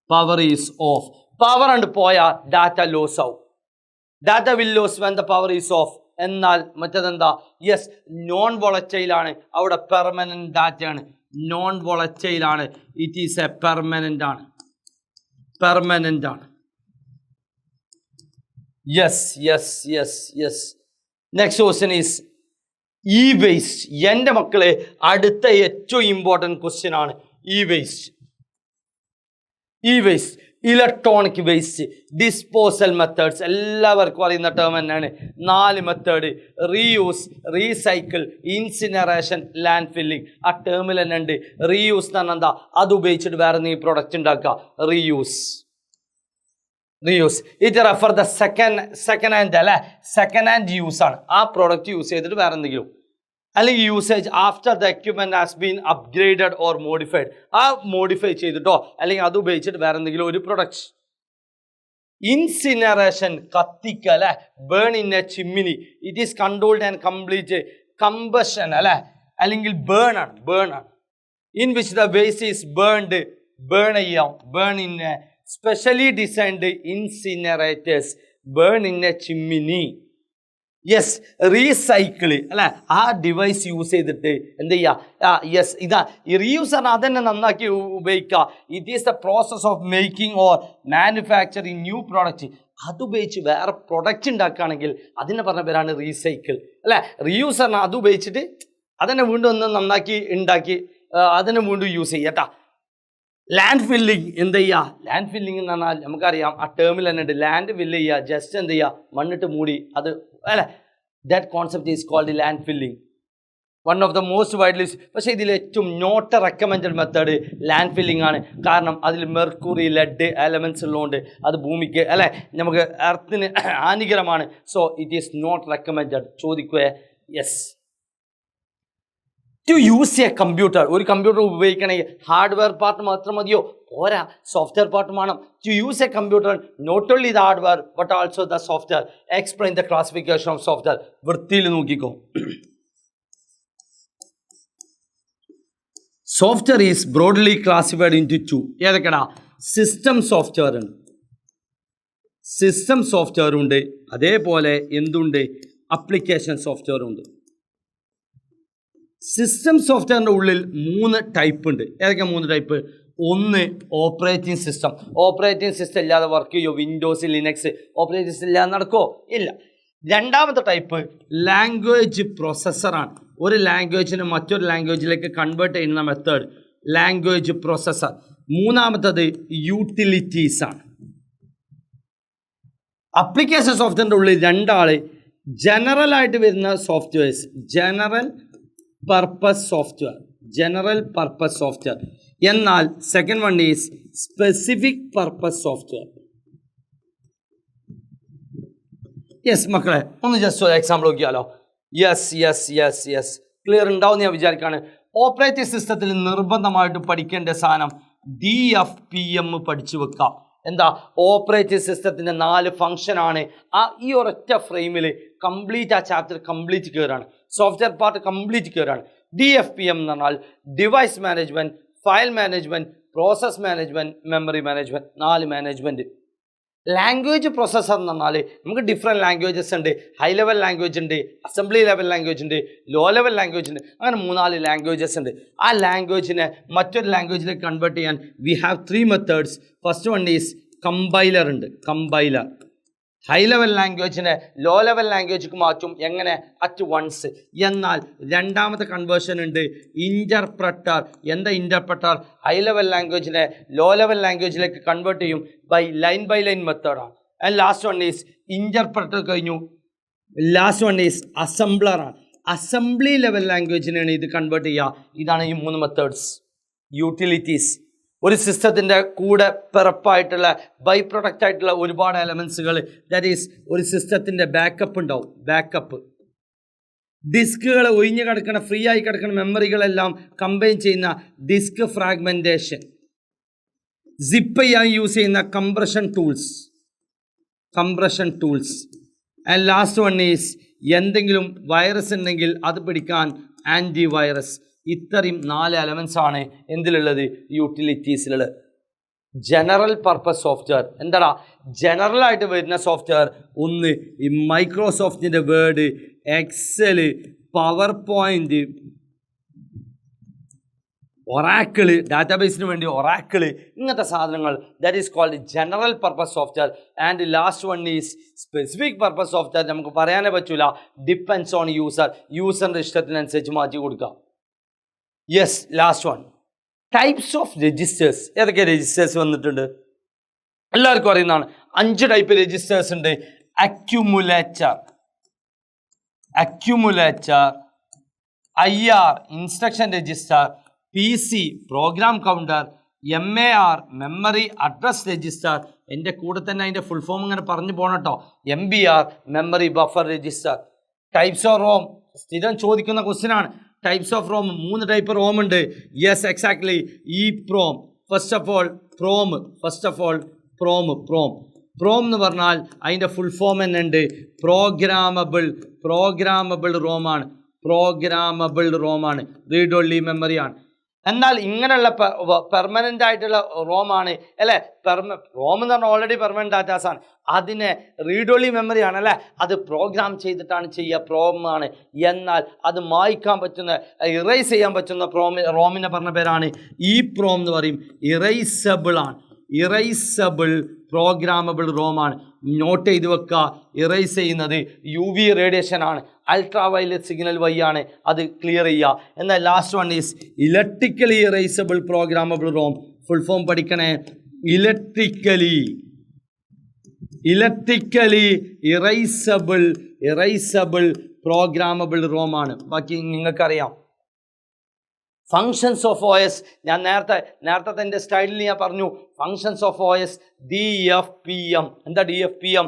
Power is off, power ഉണ്ട് പോയാൽ ഡാറ്റ ലോസ് ആവും. Data will lose when the power is off. എന്നാൽ മറ്റേതെന്താ? Yes, non വോളറ്റൈലാണ്, അവിടെ permanent ഡാറ്റയാണ്. Non volatile ആണ്, ഇറ്റ് ഈസ് എ പെർമനന്റ് ആണ്, പെർമനന്റ് ആണ്. Yes yes yes yes. Next question is E waste. എൻ്റെ മക്കളെ അടുത്ത ഏറ്റവും ഇമ്പോർട്ടൻറ്റ് ക്വസ്റ്റ്യൻ ആണ് E waste. E waste, electronic waste disposal methods, എല്ലാവർക്കും അറിയുന്ന ടേം തന്നെയാണ്. 4 method: reuse, recycle, incineration, land filling. ആ ടേമിൽ തന്നെ ഉണ്ട്. റീയൂസ് എന്ന് പറഞ്ഞാൽ എന്താ? അത് ഉപയോഗിച്ചിട്ട് വേറെ എന്തെങ്കിലും പ്രൊഡക്റ്റ് ഉണ്ടാക്കുക, reuse. Reuse it refer the second hand, അല്ലെ? സെക്കൻഡ് ഹാൻഡ് യൂസ് ആണ്. ആ പ്രോഡക്റ്റ് യൂസ് ചെയ്തിട്ട് വേറെ എന്തെങ്കിലും, അല്ലെങ്കിൽ usage after the equipment has been upgraded or modified. ആ മോഡിഫൈ ചെയ്തിട്ടോ അല്ലെങ്കിൽ അത് ഉപയോഗിച്ചിട്ട് വേറെ എന്തെങ്കിലും ഒരു പ്രൊഡക്റ്റ്. ഇൻസിനറേഷൻ, കത്തിക്ക, അല്ലെ? Burn in a chimney. It is controlled and complete combustion, അല്ലെ? അല്ലെങ്കിൽ ബേൺ ആണ്, ബേൺ ആണ്. In which the waste is burned, burn ചെയ്യാം. Burn in a specially designed incinerators, burn in a chimney. Yes, recycle, അല്ലെ? ആ device use ചെയ്തിട്ട് എന്ത് ചെയ്യുക? യെസ്, ഇതാ ഈ റീയൂസ് ആണ്. അതന്നെ നന്നാക്കി ഉപയോഗിക്കുക. It is the process of making or manufacturing new product. അത് ഉപയോഗിച്ച് വേറെ പ്രൊഡക്റ്റ് ഉണ്ടാക്കുകയാണെങ്കിൽ അതിനെ പറഞ്ഞ പേരാണ് റീസൈക്കിൾ, അല്ലെ? റീയൂസ് ആണ്, അത് ഉപയോഗിച്ചിട്ട് അതിനെ വീണ്ടും ഒന്ന് നന്നാക്കി ഉണ്ടാക്കി അതിനെ വീണ്ടും യൂസ് ചെയ്യട്ടാ. ലാൻഡ് ഫില്ലിങ് എന്ത് ചെയ്യുക? ലാൻഡ് ഫില്ലിംഗ് എന്ന് പറഞ്ഞാൽ നമുക്കറിയാം, ആ ടേമിൽ തന്നെ ഉണ്ട്. ലാൻഡ് ഫില്ല് ചെയ്യുക, ജസ്റ്റ് എന്ത് ചെയ്യുക? മണ്ണിട്ട് മൂടി അത്, അല്ലെ? That concept is called land filling. One of the most widely. പക്ഷേ ഇതിൽ ഏറ്റവും not recommended method land filling ആണ്. കാരണം അതിൽ മെർക്കുറി, ലെഡ് എലമെന്റ്സ് ഉള്ളതുകൊണ്ട് അത് ഭൂമിക്ക്, അല്ലെ, നമുക്ക് എർത്തിന് ഹാനികരമാണ്. So it is not recommended. ചോദിക്കുക. Yes, to use a computer, ഒരു കമ്പ്യൂട്ടർ ഉപയോഗിക്കണമെങ്കിൽ ഹാർഡ്വെയർ പാർട്ട് മാത്രം മതിയോ? പോരാ, സോഫ്റ്റ്വെയർ പാർട്ട് വേണം. To use a computer not only the hardware but also the software. Explain the classification of software. വൃത്തിയിൽ നോക്കിക്കോ. Software is broadly classified in two 2. ഏതൊക്കെയാ? System software ഉണ്ട്, സിസ്റ്റം സോഫ്റ്റ്വെയർ ഉണ്ട്, അതേപോലെ എന്തുണ്ട്? അപ്ലിക്കേഷൻ സോഫ്റ്റ്വെയർ ഉണ്ട്. System സോഫ്റ്റ്വെയറിൻ്റെ ഉള്ളിൽ 3 ടൈപ്പ് ഉണ്ട്. ഏതൊക്കെ 3 ടൈപ്പ്? ഒന്ന്, ഓപ്പറേറ്റിംഗ് സിസ്റ്റം. ഓപ്പറേറ്റിംഗ് സിസ്റ്റം ഇല്ലാതെ വർക്ക് ചെയ്യുമോ? വിൻഡോസ്, ലിനക്സ് ഓപ്പറേറ്റിംഗ് സിസ്റ്റം ഇല്ലാതെ നടക്കുമോ? ഇല്ല. രണ്ടാമത്തെ ടൈപ്പ് ലാംഗ്വേജ് പ്രോസസ്സറാണ്. ഒരു ലാംഗ്വേജിനെ മറ്റൊരു ലാംഗ്വേജിലേക്ക് കൺവേർട്ട് ചെയ്യുന്ന മെത്തേഡ് ലാംഗ്വേജ് പ്രോസസ്സർ. മൂന്നാമത്തത് യൂട്ടിലിറ്റീസ് ആണ്. അപ്ലിക്കേഷൻ സോഫ്റ്റ്വെയറിൻ്റെ ഉള്ളിൽ 2 ആള് ജനറൽ ആയിട്ട് വരുന്ന softwares, general purpose software, general purpose software. എന്നാൽ second one is specific purpose software. Yes മക്കളെ, ഒന്ന് ജസ്റ്റ് ഒരു എക്സാമ്പിൾ നോക്കിയാലോ? Yes yes yes yes clear ഉണ്ടാവും ഞാൻ വിചാരിക്കുകയാണ്. ഓപ്പറേറ്റിംഗ് സിസ്റ്റത്തിൽ നിർബന്ധമായിട്ട് പഠിക്കേണ്ട സാധനം DFPM പഠിച്ചു വെക്കാം. എന്താ? ഓപ്പറേറ്റിംഗ് സിസ്റ്റത്തിൻ്റെ 4 ഫംഗ്ഷനാണ്. ഈ ഒരൊറ്റ ഫ്രെയിമിൽ കംപ്ലീറ്റ് ആ ചാപ്റ്റർ കംപ്ലീറ്റ് കയറാണ്, സോഫ്റ്റ്വെയർ പാർട്ട് കംപ്ലീറ്റ് കയറാണ്. DFPM എന്ന് പറഞ്ഞാൽ device management, file management, process management, memory management. 4 management. Language processor എന്ന് പറഞ്ഞാൽ നമുക്ക് ഡിഫറെൻറ്റ് ലാംഗ്വേജസ് ഉണ്ട്. ഹൈ ലെവൽ ലാംഗ്വേജ് ഉണ്ട്, അസംബ്ലി ലെവൽ ലാംഗ്വേജ് ഉണ്ട്, ലോ ലെവൽ ലാംഗ്വേജ് ഉണ്ട്. അങ്ങനെ 3-4 ലാംഗ്വേജസ് ഉണ്ട്. ആ ലാംഗ്വേജിനെ മറ്റൊരു ലാംഗ്വേജിലേക്ക് കൺവേർട്ട് ചെയ്യാൻ we have 3 methods. First one is compiler ഉണ്ട്, കമ്പൈലർ. ഹൈ ലെവൽ ലാംഗ്വേജിനെ ലോ ലെവൽ ലാംഗ്വേജിലേക്ക് മാറ്റും. എങ്ങനെ? At once. എന്നാൽ രണ്ടാമത്തെ കൺവേർഷൻ ഉണ്ട്, ഇൻ്റർപ്രട്ടർ. എന്താ ഇൻ്റർപ്രട്ടർ? ഹൈ ലെവൽ ലാംഗ്വേജിനെ ലോ ലെവൽ ലാംഗ്വേജിലേക്ക് കൺവേർട്ട് ചെയ്യും ബൈ ലൈൻ മെത്തേഡാണ്. And last one is interpreter കഴിഞ്ഞു. ലാസ്റ്റ് വൺ ഈസ് അസംബ്ലറാണ്. അസംബ്ലി ലെവൽ ലാംഗ്വേജിനെയാണ് ഇത് കൺവേർട്ട് ചെയ്യുക. ഇതാണ് ഈ 3 മെത്തേഡ്സ്. യൂട്ടിലിറ്റീസ്, ഒരു സിസ്റ്റത്തിൻ്റെ കൂടെ പിറപ്പായിട്ടുള്ള ബൈ പ്രൊഡക്റ്റ് ആയിട്ടുള്ള ഒരുപാട് എലമെൻസുകൾ, ദാറ്റ് ഈസ് ഒരു സിസ്റ്റത്തിൻ്റെ ബാക്കപ്പ് ഉണ്ടാവും. ബാക്കപ്പ് ഡിസ്കുകൾ, ഒഴിഞ്ഞു കിടക്കുന്ന ഫ്രീ ആയി കിടക്കുന്ന മെമ്മറികളെല്ലാം കമ്പൈൻ ചെയ്യുന്ന ഡിസ്ക് ഫ്രാഗ്മെൻറ്റേഷൻ, സിപ്പ് ചെയ്യാൻ യൂസ് ചെയ്യുന്ന compression tools and last one is എന്തെങ്കിലും വൈറസ് ഉണ്ടെങ്കിൽ അത് പിടിക്കാൻ ആൻറ്റി വൈറസ്. ഇത്രയും 4 എലമെൻസ് ആണ് എന്തിലുള്ളത്? യൂട്ടിലിറ്റീസിലുള്ളത്. ജനറൽ പർപ്പസ് സോഫ്റ്റ്വെയർ എന്താടാ? ജനറൽ ആയിട്ട് വരുന്ന സോഫ്റ്റ്വെയർ ഒന്ന് ഈ മൈക്രോസോഫ്റ്റിൻ്റെ word, excel, PowerPoint, Oracle, ഡാറ്റാബേസിന് വേണ്ടി ഒറാക്കിള്, ഇങ്ങനത്തെ സാധനങ്ങൾ. That is called general purpose software. And last one is specific purpose software. നമുക്ക് പറയാനേ പറ്റൂല, ഡിപ്പെൻഡ്സ് ഓൺ യൂസറിൻ്റെ ഇഷ്ടത്തിനനുസരിച്ച് മാറ്റി കൊടുക്കാം. Yes, last one types of registers. ഏതൊക്കെ രജിസ്റ്റേഴ്സ് വന്നിട്ടുണ്ട്? എല്ലാവർക്കും അറിയുന്നതാണ്. 5 ടൈപ്പ് രജിസ്റ്റേഴ്സ് ഉണ്ട്. Accumulator, IR instruction register, PC program counter, MAR memory address register. എൻ്റെ കൂടെ തന്നെ അതിൻ്റെ ഫുൾ ഫോം ഇങ്ങനെ പറഞ്ഞു പോകണം കേട്ടോ. MBR memory buffer register. Types of ROM സ്ഥിരം ചോദിക്കുന്ന ക്വസ്റ്റ്യൻ ആണ്. Types of ROM 3 type ROM ഉണ്ട്. Yes, exactly. EEPROM, first of all PROM എന്ന് പറഞ്ഞാൽ അതിൻ്റെ ഫുൾ ഫോം തന്നെ ഉണ്ട്. പ്രോഗ്രാമബിൾ റോമാണ്. റീഡ് ഓൺലി മെമ്മറിയാണ്. എന്നാൽ ഇങ്ങനെയുള്ള പെർമനൻ്റ് ആയിട്ടുള്ള റോമാണ് അല്ലേ? റോം എന്ന് പറഞ്ഞാൽ ഓൾറെഡി പെർമനൻ്റ് ഡാറ്റാസ് ആണ്. അതിനെ റീഡ് ഓൺലി മെമ്മറി ആണ് അല്ലേ? അത് പ്രോഗ്രാം ചെയ്തിട്ടാണ് ചെയ്യുക, പ്രോം ആണ്. എന്നാൽ അത് മായ്ക്കാൻ പറ്റുന്ന, ഇറേസ് ചെയ്യാൻ പറ്റുന്ന റോമിനെ പറഞ്ഞ പേരാണ് EEPROM എന്ന് പറയും. Erasable programmable റോമാണ്. നോട്ട് ചെയ്ത് വെക്കുക, ഇറേസ് ചെയ്യുന്നത് UV റേഡിയേഷൻ ആണ്, അൾട്രാ വയലറ്റ് സിഗ്നൽ വഴിയാണ് അത് ക്ലിയർ ചെയ്യുക. എന്നാൽ last one is electrically erasable programmable ROM. Full form പഠിക്കണേ. ഇലക്ട്രിക്കലി ഇറൈസബിൾ പ്രോഗ്രാമബിൾ റോമാണ്. ബാക്കി നിങ്ങൾക്കറിയാം. ഫങ്ഷൻസ് ഓഫ് OS ഞാൻ നേരത്തെ എൻ്റെ സ്റ്റൈലിൽ ഞാൻ പറഞ്ഞു. Functions of OS DFPM. എന്താ DFPM?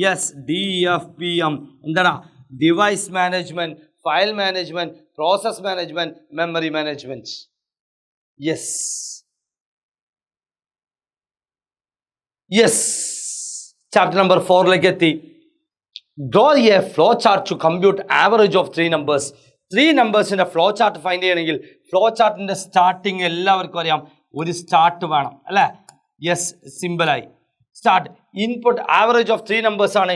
യെസ്, DFPM എന്താടാ? Device management, file management, process management, memory management. Yes, chapter number 4ലേക്ക് എത്തി. Draw a flow chart to compute average of 3 numbers. 3 നമ്പേഴ്സിൻ്റെ ഫ്ലോ ചാർട്ട് ഫൈൻഡ് ചെയ്യണമെങ്കിൽ ഫ്ലോ ചാർട്ടിൻ്റെ സ്റ്റാർട്ടിങ് എല്ലാവർക്കും അറിയാം. ഒരു സ്റ്റാർട്ട് വേണം അല്ലേ? യെസ്, സിമ്പിളായി. Start. Input average of 3 numbers ആണ്.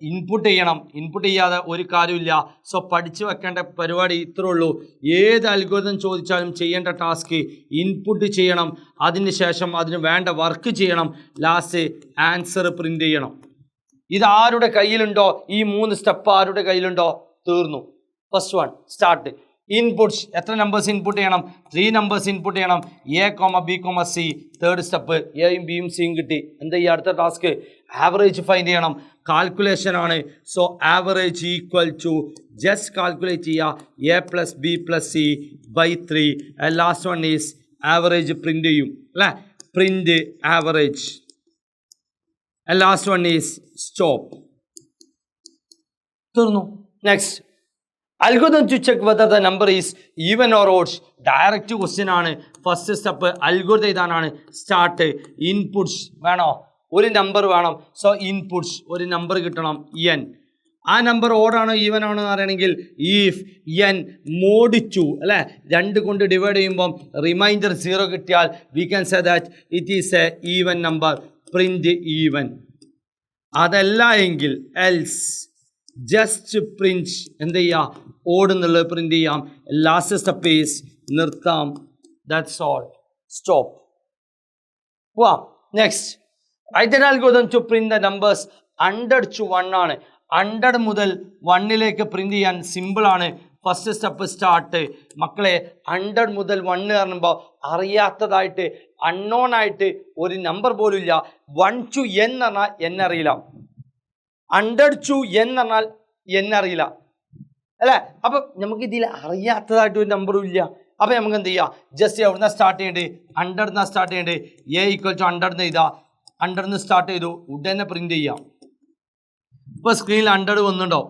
ഇൻപുട്ട് ചെയ്യണം. ഇൻപുട്ട് ചെയ്യാതെ ഒരു കാര്യമില്ല. സോ പഠിച്ചു വെക്കേണ്ട പരിപാടി ഇത്രേ ഉള്ളൂ. ഏത് അൽഗോരിതം ചോദിച്ചാലും ചെയ്യേണ്ട ടാസ്ക് ഇൻപുട്ട് ചെയ്യണം. അതിനുശേഷം അതിന് വേണ്ട വർക്ക് ചെയ്യണം. ലാസ്റ്റ് ആൻസർ പ്രിൻ്റ് ചെയ്യണം. ഇത് ആരുടെ കയ്യിലുണ്ടോ? ഈ 3 സ്റ്റെപ്പ് ആരുടെ കയ്യിലുണ്ടോ? തീർന്നു. First one start. ഇൻപുട്സ്. എത്ര നമ്പേഴ്സ് ഇൻപുട്ട് ചെയ്യണം? 3 നമ്പേഴ്സ് ഇൻപുട്ട് ചെയ്യണം. A, B, C. Third step എയും ബിയും സിയും കിട്ടി. എന്താ ഈ അടുത്ത ടാസ്ക്? ആവറേജ് ഫൈൻഡ് ചെയ്യണം. കാൽക്കുലേഷൻ ആണ്. So average equal to just calculate ചെയ്യുക. A + B + C / 3. Last one is average print ചെയ്യും അല്ലേ? Print average. Last one is stop. തീർന്നു. Next algorithm to check whether the number is even or odd. Direct question ആണ്. First step algorithm ഇതാണ്. Start. Inputs വേണോ? ഒരു number വേണം. So inputs ഒരു number കിട്ടണം n. ആ നമ്പർ ഓഡാണോ ഈവൻ ആണോ എന്ന് അറിയണമെങ്കിൽ ഇഫ് n mod 2 അല്ലേ, 2 കൊണ്ട് ഡിവൈഡ് ചെയ്യുമ്പം റിമൈൻഡർ 0 കിട്ടിയാൽ we can say that it is A even number. Print even. അതല്ല എങ്കിൽ എൽസ് ജസ്റ്റ് പ്രിന്റ് എന്ത് ചെയ്യാം? ഓഡ് എന്നുള്ളത് പ്രിന്റ് ചെയ്യാം. ലാസ്റ്റ് സ്റ്റെപ്പ് ഈസ് നിർത്താം. That's all. സ്റ്റോപ്പ്. പോവാം. Next write an algorithm to print the numbers 100 to 1 ആണ്. 100 മുതൽ 1ലേക്ക് പ്രിന്റ് ചെയ്യാൻ സിമ്പിളാണ്. First step start. മക്കളെ 100 മുതൽ 1 പറയുമ്പോൾ അറിയാത്തതായിട്ട് അൺനോൺ ആയിട്ട് ഒരു നമ്പർ പോലും ഇല്ല. 1 to n പറഞ്ഞാൽ n അറിയില്ല. 100 to n പറഞ്ഞാൽ n അറിയില്ല. അല്ലേ? അപ്പം നമുക്ക് ഇതിൽ അറിയാത്തതായിട്ട് ഒരു നമ്പറും ഇല്ല. അപ്പം നമുക്ക് എന്ത് ചെയ്യാം, ജസ്റ്റ് എവിടുന്ന സ്റ്റാർട്ട് ചെയ്യേണ്ടത്, 100 സ്റ്റാർട്ട് ചെയ്യേണ്ടത്. എ ഈക്വൽ ടു 100 എഴുതാ, 100 സ്റ്റാർട്ട് ചെയ്തു, ഉടനെ പ്രിന്റ് ചെയ്യാം. ഇപ്പോൾ സ്ക്രീനിൽ 100 വന്നിട്ടുണ്ടോ?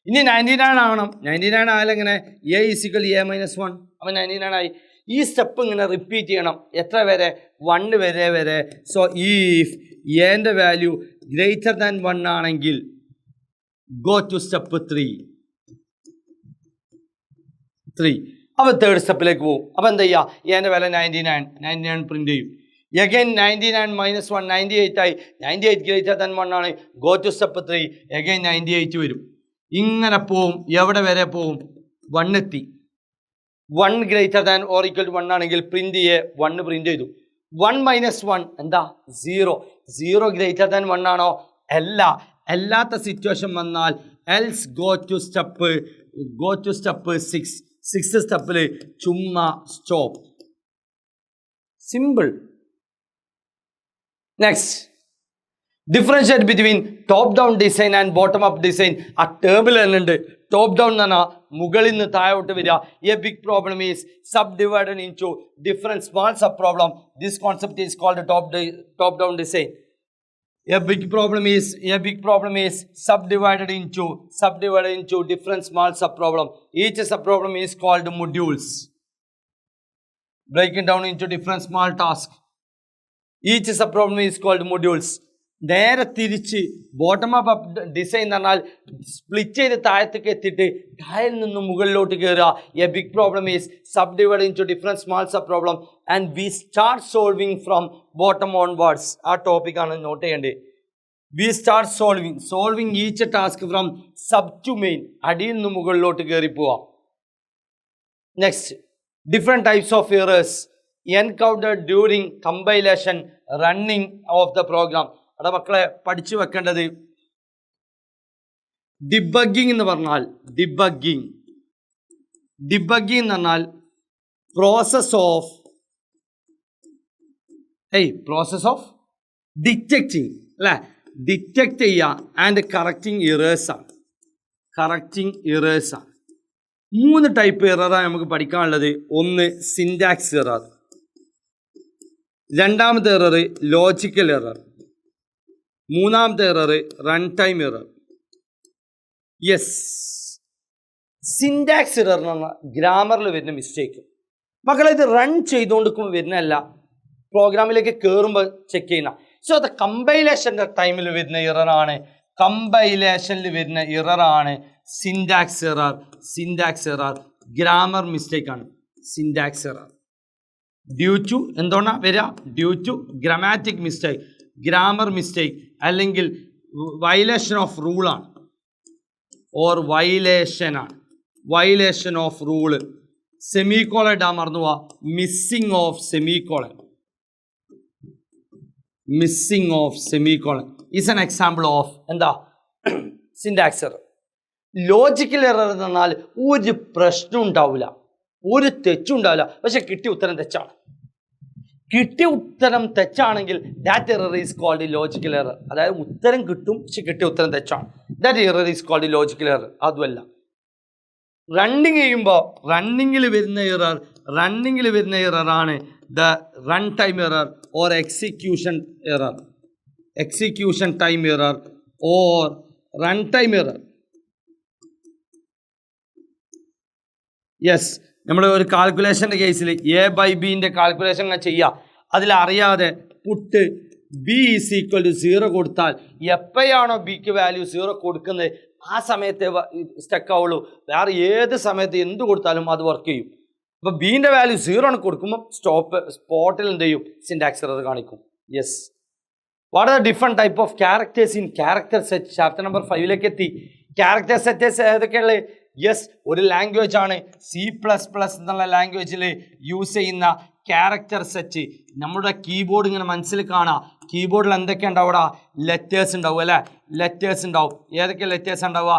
ഇനി 99 ആവണം. 99 ആയാലും എങ്ങനെ, എ ഈക്വൽ A-1. അപ്പം 99 ആയി. ഈ സ്റ്റെപ്പ് ഇങ്ങനെ റിപ്പീറ്റ് ചെയ്യണം. എത്ര വരെ? 1 വരെ. സോ ഈഫ് എൻ്റെ വാല്യൂ ഗ്രേറ്റർ ദാൻ 1 ആണെങ്കിൽ ഗോ ടു സ്റ്റെപ്പ് 3. അപ്പോൾ തേർഡ് സ്റ്റെപ്പിലേക്ക് പോകും. അപ്പോൾ എന്താ ചെയ്യുക, എൻ്റെ വില 99 പ്രിന്റ് ചെയ്യും. എഗൈൻ 99 - 1 98 ആയി. 98 ഗ്രേറ്റർ ദാൻ 1 ആണ്. Go to step 3. എഗൈൻ 98 വരും. ഇങ്ങനെ പോവും. എവിടെ വരെ പോവും? 1 എത്തി. 1 greater than or equal to 1 ആണെങ്കിൽ പ്രിന്റ് ചെയ്യേ, 1 പ്രിന്റ് ചെയ്തു. 1 - 1 എന്താ? 0. 0 ഗ്രേറ്റർ ദാൻ 1 ആണോ? അല്ലാത്ത സിറ്റുവേഷൻ വന്നാൽ else go to step 6. 6th സ്റ്റെപ്പിൽ ചുമ്മാ stop. Simple. Next, differentiate between top down design and bottom up design. ആ ടേബിൾ തന്നെ ഉണ്ട്. ടോപ്പ് ഡൗൺ എന്ന് പറഞ്ഞാൽ മുകളിൽ നിന്ന് താഴോട്ട് വരിക. A big problem is sub divided in to different small sub problem. This concept is called top down design. A big problem is subdivided into different small subproblem. Each subproblem is called modules. Breaking down into different small tasks. Each subproblem is called modules. നേരെ തിരിച്ച് bottom up design എന്ന് പറഞ്ഞാൽ split ചെയ്ത് താഴത്തേക്ക് എത്തിയിട്ട് താഴെ നിന്ന് മുകളിലോട്ട് കയറുക. A big problem is sub divide in to different small sub problem and we start solving from bottom onwards. ആ ടോപ്പിക്കാണ് നോട്ട് ചെയ്യേണ്ടത്. We start solving each task from sub to main. അടിയിൽ നിന്ന് മുകളിലോട്ട് കയറി പോവാം. Next, different types of errors encountered during compilation running of the program. അവിടെ മക്കളെ പഠിച്ചു വെക്കേണ്ടത് ഡിബഗ്ഗിങ് എന്ന് പറഞ്ഞാൽ ഡിബഗ്ഗിങ് എന്ന് പറഞ്ഞാൽ പ്രോസസ് ഓഫ് ഡിറ്റക്റ്റിങ് അല്ലേ? ഡിറ്റക്റ്റ് ചെയ്യുക ആൻഡ് കറക്റ്റിംഗ് ഇറേഴ്സാണ്. 3 ടൈപ്പ് എററാണ് നമുക്ക് പഠിക്കാനുള്ളത്. ഒന്ന് സിൻടാക്സ് എറർ, രണ്ടാമത്തെ എറർ ലോജിക്കൽ എറർ, മൂന്നാമത്തെ error run time error. Yes, syntax error എന്ന് പറഞ്ഞാൽ ഗ്രാമറിൽ വരുന്ന മിസ്റ്റേക്ക്. മക്കളെ ഇത് റൺ ചെയ്തുകൊണ്ടിരിക്കുമ്പോൾ വരുന്നതല്ല, പ്രോഗ്രാമിലേക്ക് കയറുമ്പോൾ ചെക്ക് ചെയ്യുന്ന. സോ അത് കമ്പൈലേഷൻ്റെ ടൈമിൽ വരുന്ന ഇററാണ് സിൻടാക്സ് എറർ. ഗ്രാമർ മിസ്റ്റേക്കാണ് സിൻടാക്സ് എറർ. ഡ്യൂ ടു എന്തുകൊണ്ടാണ് വരിക? Due to grammatic mistake, grammar mistake, അല്ലെങ്കിൽ വയലേഷൻ ഓഫ് റൂളാണ് or violation of rule. Semicolon ഇടാൻ മറന്നു പോവാ. Missing of semicolon is an example of എന്താ? Syntax error. ലോജിക്കൽ എറർ എന്ന് പറഞ്ഞാൽ ഒരു പ്രശ്നം ഉണ്ടാവില്ല, ഒരു തെറ്റും ഉണ്ടാവില്ല, പക്ഷെ കിട്ടിയ ഉത്തരം തെറ്റാണ്. കിട്ടിയ ഉത്തരം തെറ്റാണെങ്കിൽ that error is called logical error. അതായത് ഉത്തരം കിട്ടും പക്ഷെ കിട്ടിയ ഉത്തരം തെറ്റാണ്. That error is called logical error. അതുമല്ല റണ്ണിങ് ചെയ്യുമ്പോൾ റണ്ണിങ്ങിൽ വരുന്ന എററാണ് the run time error or execution time error or run time error. Yes, നമ്മൾ ഒരു കാൽക്കുലേഷൻ്റെ കേസിൽ A/B കാൽക്കുലേഷൻ ചെയ്യുക. അതിലറിയാതെ പുട്ട് B = 0 കൊടുത്താൽ എപ്പോഴാണോ ബിക്ക് വാല്യൂ 0 കൊടുക്കുന്നത് ആ സമയത്തെ സ്റ്റക്ക് ആവുള്ളൂ. വേറെ ഏത് സമയത്ത് എന്ത് കൊടുത്താലും അത് വർക്ക് ചെയ്യും. അപ്പോൾ ബീൻ്റെ വാല്യൂ 0 ആണ് കൊടുക്കുമ്പോൾ സ്പോട്ടിൽ എന്ത് ചെയ്യും? സിൻടാക്സ് എറർ കാണിക്കും. Yes, what are the different type of characters in character set? Chapter number 5 എത്തി. ക്യാരക്ടർ സെറ്റേഴ്സ് ഏതൊക്കെയുള്ളത്? യെസ്, ഒരു ലാംഗ്വേജ് ആണ് C++ എന്നുള്ള ലാംഗ്വേജിൽ യൂസ് ചെയ്യുന്ന ക്യാരക്ടർ സെറ്റ്. നമ്മുടെ കീബോർഡ് ഇങ്ങനെ മനസ്സിൽ കാണാം. കീബോർഡിൽ എന്തൊക്കെ ഉണ്ടാവുക? ലെറ്റേഴ്സ് ഉണ്ടാവും അല്ലേ? ലെറ്റേഴ്സ് ഉണ്ടാവും. ഏതൊക്കെ ലെറ്റേഴ്സ് ഉണ്ടാവുക?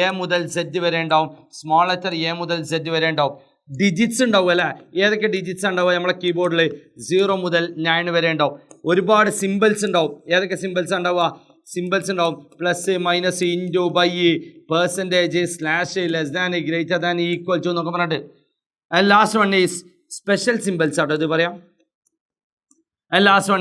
A മുതൽ Z വരെ ഉണ്ടാവും. സ്മോൾ ലെറ്റർ A മുതൽ Z വരെ ഉണ്ടാവും. ഡിജിറ്റ്സ് ഉണ്ടാവും അല്ലേ? ഏതൊക്കെ ഡിജിറ്റ്സ് ഉണ്ടാവുക നമ്മളെ കീബോർഡിൽ? 0 മുതൽ 9 വരെ ഉണ്ടാവും. ഒരുപാട് സിമ്പിൾസ് ഉണ്ടാവും. ഏതൊക്കെ സിമ്പിൾസ് ഉണ്ടാവുക? സിമ്പിൾസ് ഉണ്ടാവും, plus minus into by percentage slash less than greater than equal to എന്നൊക്കെ പറഞ്ഞിട്ട്. And last one is special symbols ആട്ടോ ഇത് പറയാം. ആൻഡ് ലാസ്റ്റ്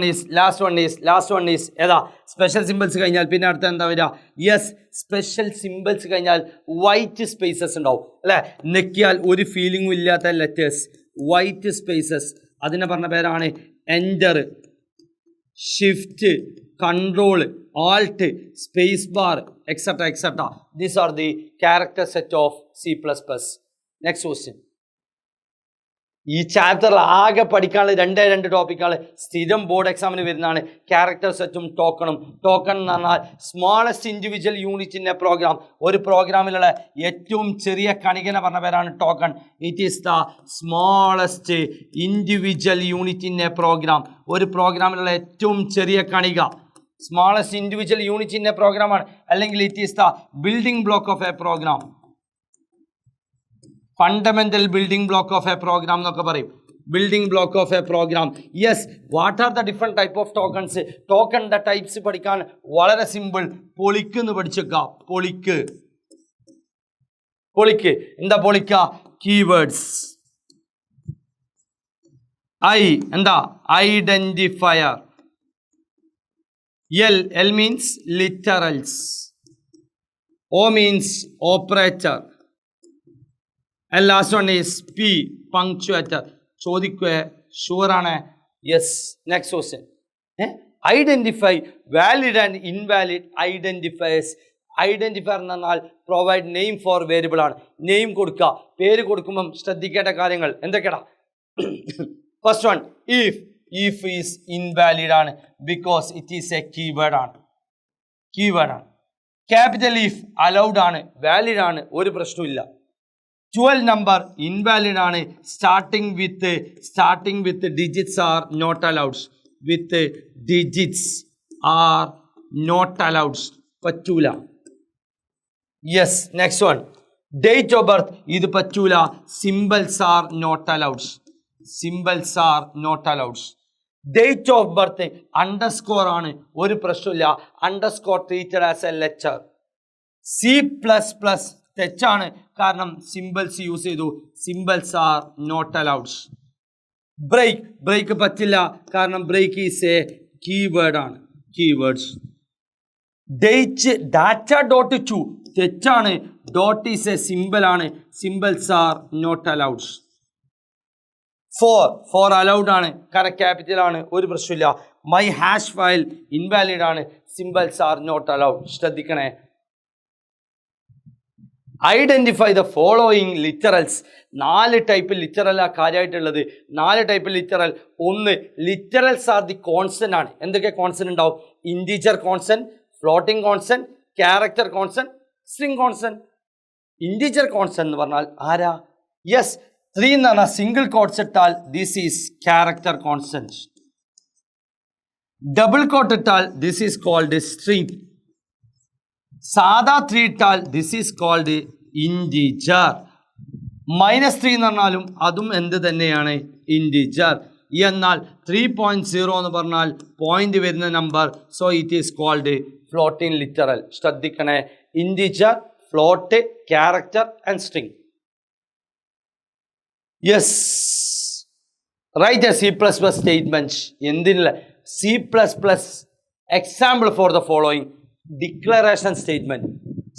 വൺ ഈസ് ഏതാ? സ്പെഷ്യൽ സിമ്പിൾസ് കഴിഞ്ഞാൽ പിന്നെ അടുത്ത എന്താ വരിക? യെസ്, സ്പെഷ്യൽ സിമ്പിൾസ് കഴിഞ്ഞാൽ വൈറ്റ് സ്പേസസ് ഉണ്ടാവും അല്ലേ? നെക്കിയാൽ ഒരു ഫീലിംഗും ഇല്ലാത്ത ലെറ്റേഴ്സ്, വൈറ്റ് സ്പേസസ്. അതിനെ പറഞ്ഞ പേരാണ് enter, shift, control, Alt, space bar, etcetera etcetera. These are the character set of C++. Next question. ഈ ചാപ്റ്ററിൽ ആകെ പഠിക്കാനുള്ള രണ്ട് ടോപ്പിക്കുകൾ സ്ഥിരം ബോർഡ് എക്സാമിന് വരുന്നതാണ്. ക്യാരക്ടർ സെറ്റും ടോക്കണും. ടോക്കൺ എന്ന് പറഞ്ഞാൽ smallest individual unit in a program. ഒരു പ്രോഗ്രാമിലുള്ള ഏറ്റവും ചെറിയ കണികനെ പറഞ്ഞ പേരാണ് token. It is the smallest individual unit in a program. ഒരു പ്രോഗ്രാമിലുള്ള ഏറ്റവും ചെറിയ കണിക smallest individual unit in a പ്രോഗ്രാമാണ്. അല്ലെങ്കിൽ it is the building block of a program, fundamental building block of a program എന്നൊക്കെ പറയും. Building block of a program. Yes, what are the different type of tokens? ടോക്കണിൻ്റെ types പഠിക്കാൻ വളരെ simple. പൊളിക്ക് എന്ന് പഠിച്ചേക്കാം. പൊളിക്ക് എന്താ പൊളിക്ക? Keywords. എന്താ? Identifier. L means literals. O means operator. And last one is P, punctuator. ചോദിക്കുക sure ആണ്? Yes. Next question. Identify valid and invalid identifiers. Identifier എന്ന് പറഞ്ഞാൽ പ്രൊവൈഡ് നെയിം ഫോർ വേരിയബിൾ ആണ്. നെയിം കൊടുക്കുക. പേര് കൊടുക്കുമ്പം ശ്രദ്ധിക്കേണ്ട കാര്യങ്ങൾ എന്തൊക്കെയാ? ഫസ്റ്റ് വൺ, if ഈസ് ഇൻവാലിഡ് ആണ്, because it is a keyword ആണ്. ക്യാപിറ്റൽ ഇഫ് അലൗഡ് ആണ്, വാലിഡ് ആണ്, ഒരു പ്രശ്നമില്ല. 12 നമ്പർ ഇൻവാലിഡ് ആണ്. Starting with digits are not allowed. With digits are not allowed, പറ്റൂല. Yes. Next one, date of birth. ഇത് പറ്റൂല. Symbols are not allowed. Date of birth underscore ആണ്, ഒരു പ്രശ്നമില്ല. Underscore treated as a letter. C++ തെറ്റാണ്, കാരണം symbols use ചെയ്തു. Symbols are not allowed. Break പറ്റില്ല, കാരണം ബ്രേക്ക് ഈസ് എ കീവേഡ് ആണ്. കീവേഡ്സ്. data.to തെറ്റാണ്. ഡോട്ട് ഈസ് എ സിംബൽ ആണ്. Symbols are not allowed. For allowed ആണ്, കാരണം ക്യാപിറ്റൽ ആണ്, ഒരു പ്രശ്നമില്ല. മൈ ഹാഷ് ഫയൽ ഇൻവാലിഡ് ആണ്. Symbols are not allowed. ശ്രദ്ധിക്കണേ. Identify the following literals. 4 type literal ആ കാര്യമായിട്ടുള്ളത്. 4 ടൈപ്പ് ലിറ്ററൽ. ഒന്ന്, ലിറ്ററൽസ് ആർ ദി കോൺസ്റ്റന്റ് ആണ്. എന്തൊക്കെ കോൺസ്റ്റന്റ് ഉണ്ടാവും? Integer constant, floating constant, character constant, string constant. Integer constant എന്ന് പറഞ്ഞാൽ ആരാ? യെസ്, 3 എന്ന് പറഞ്ഞാൽ സിംഗിൾ കോട്ട്സ് ഇട്ടാൽ this is character constant. Double quote ഇട്ടാൽ ദിസ് ഈസ് കോൾഡ് സ്ട്രിംഗ്. സാധാ 3 ഇട്ടാൽ ദിസ് ഈസ് കോൾഡ് ഇൻറ്റീജർ. -3 എന്ന് പറഞ്ഞാലും അതും എന്ത് തന്നെയാണ്? ഇൻറ്റീജർ. എന്നാൽ 3.0 എന്ന് പറഞ്ഞാൽ പോയിന്റ് വരുന്ന number, so it is called floating literal. ശ്രദ്ധിക്കണേ. Integer, float, character and string. Yes, write a C++ statement. എന്തിനുള്ള? C++ example for the following. Declaration statement.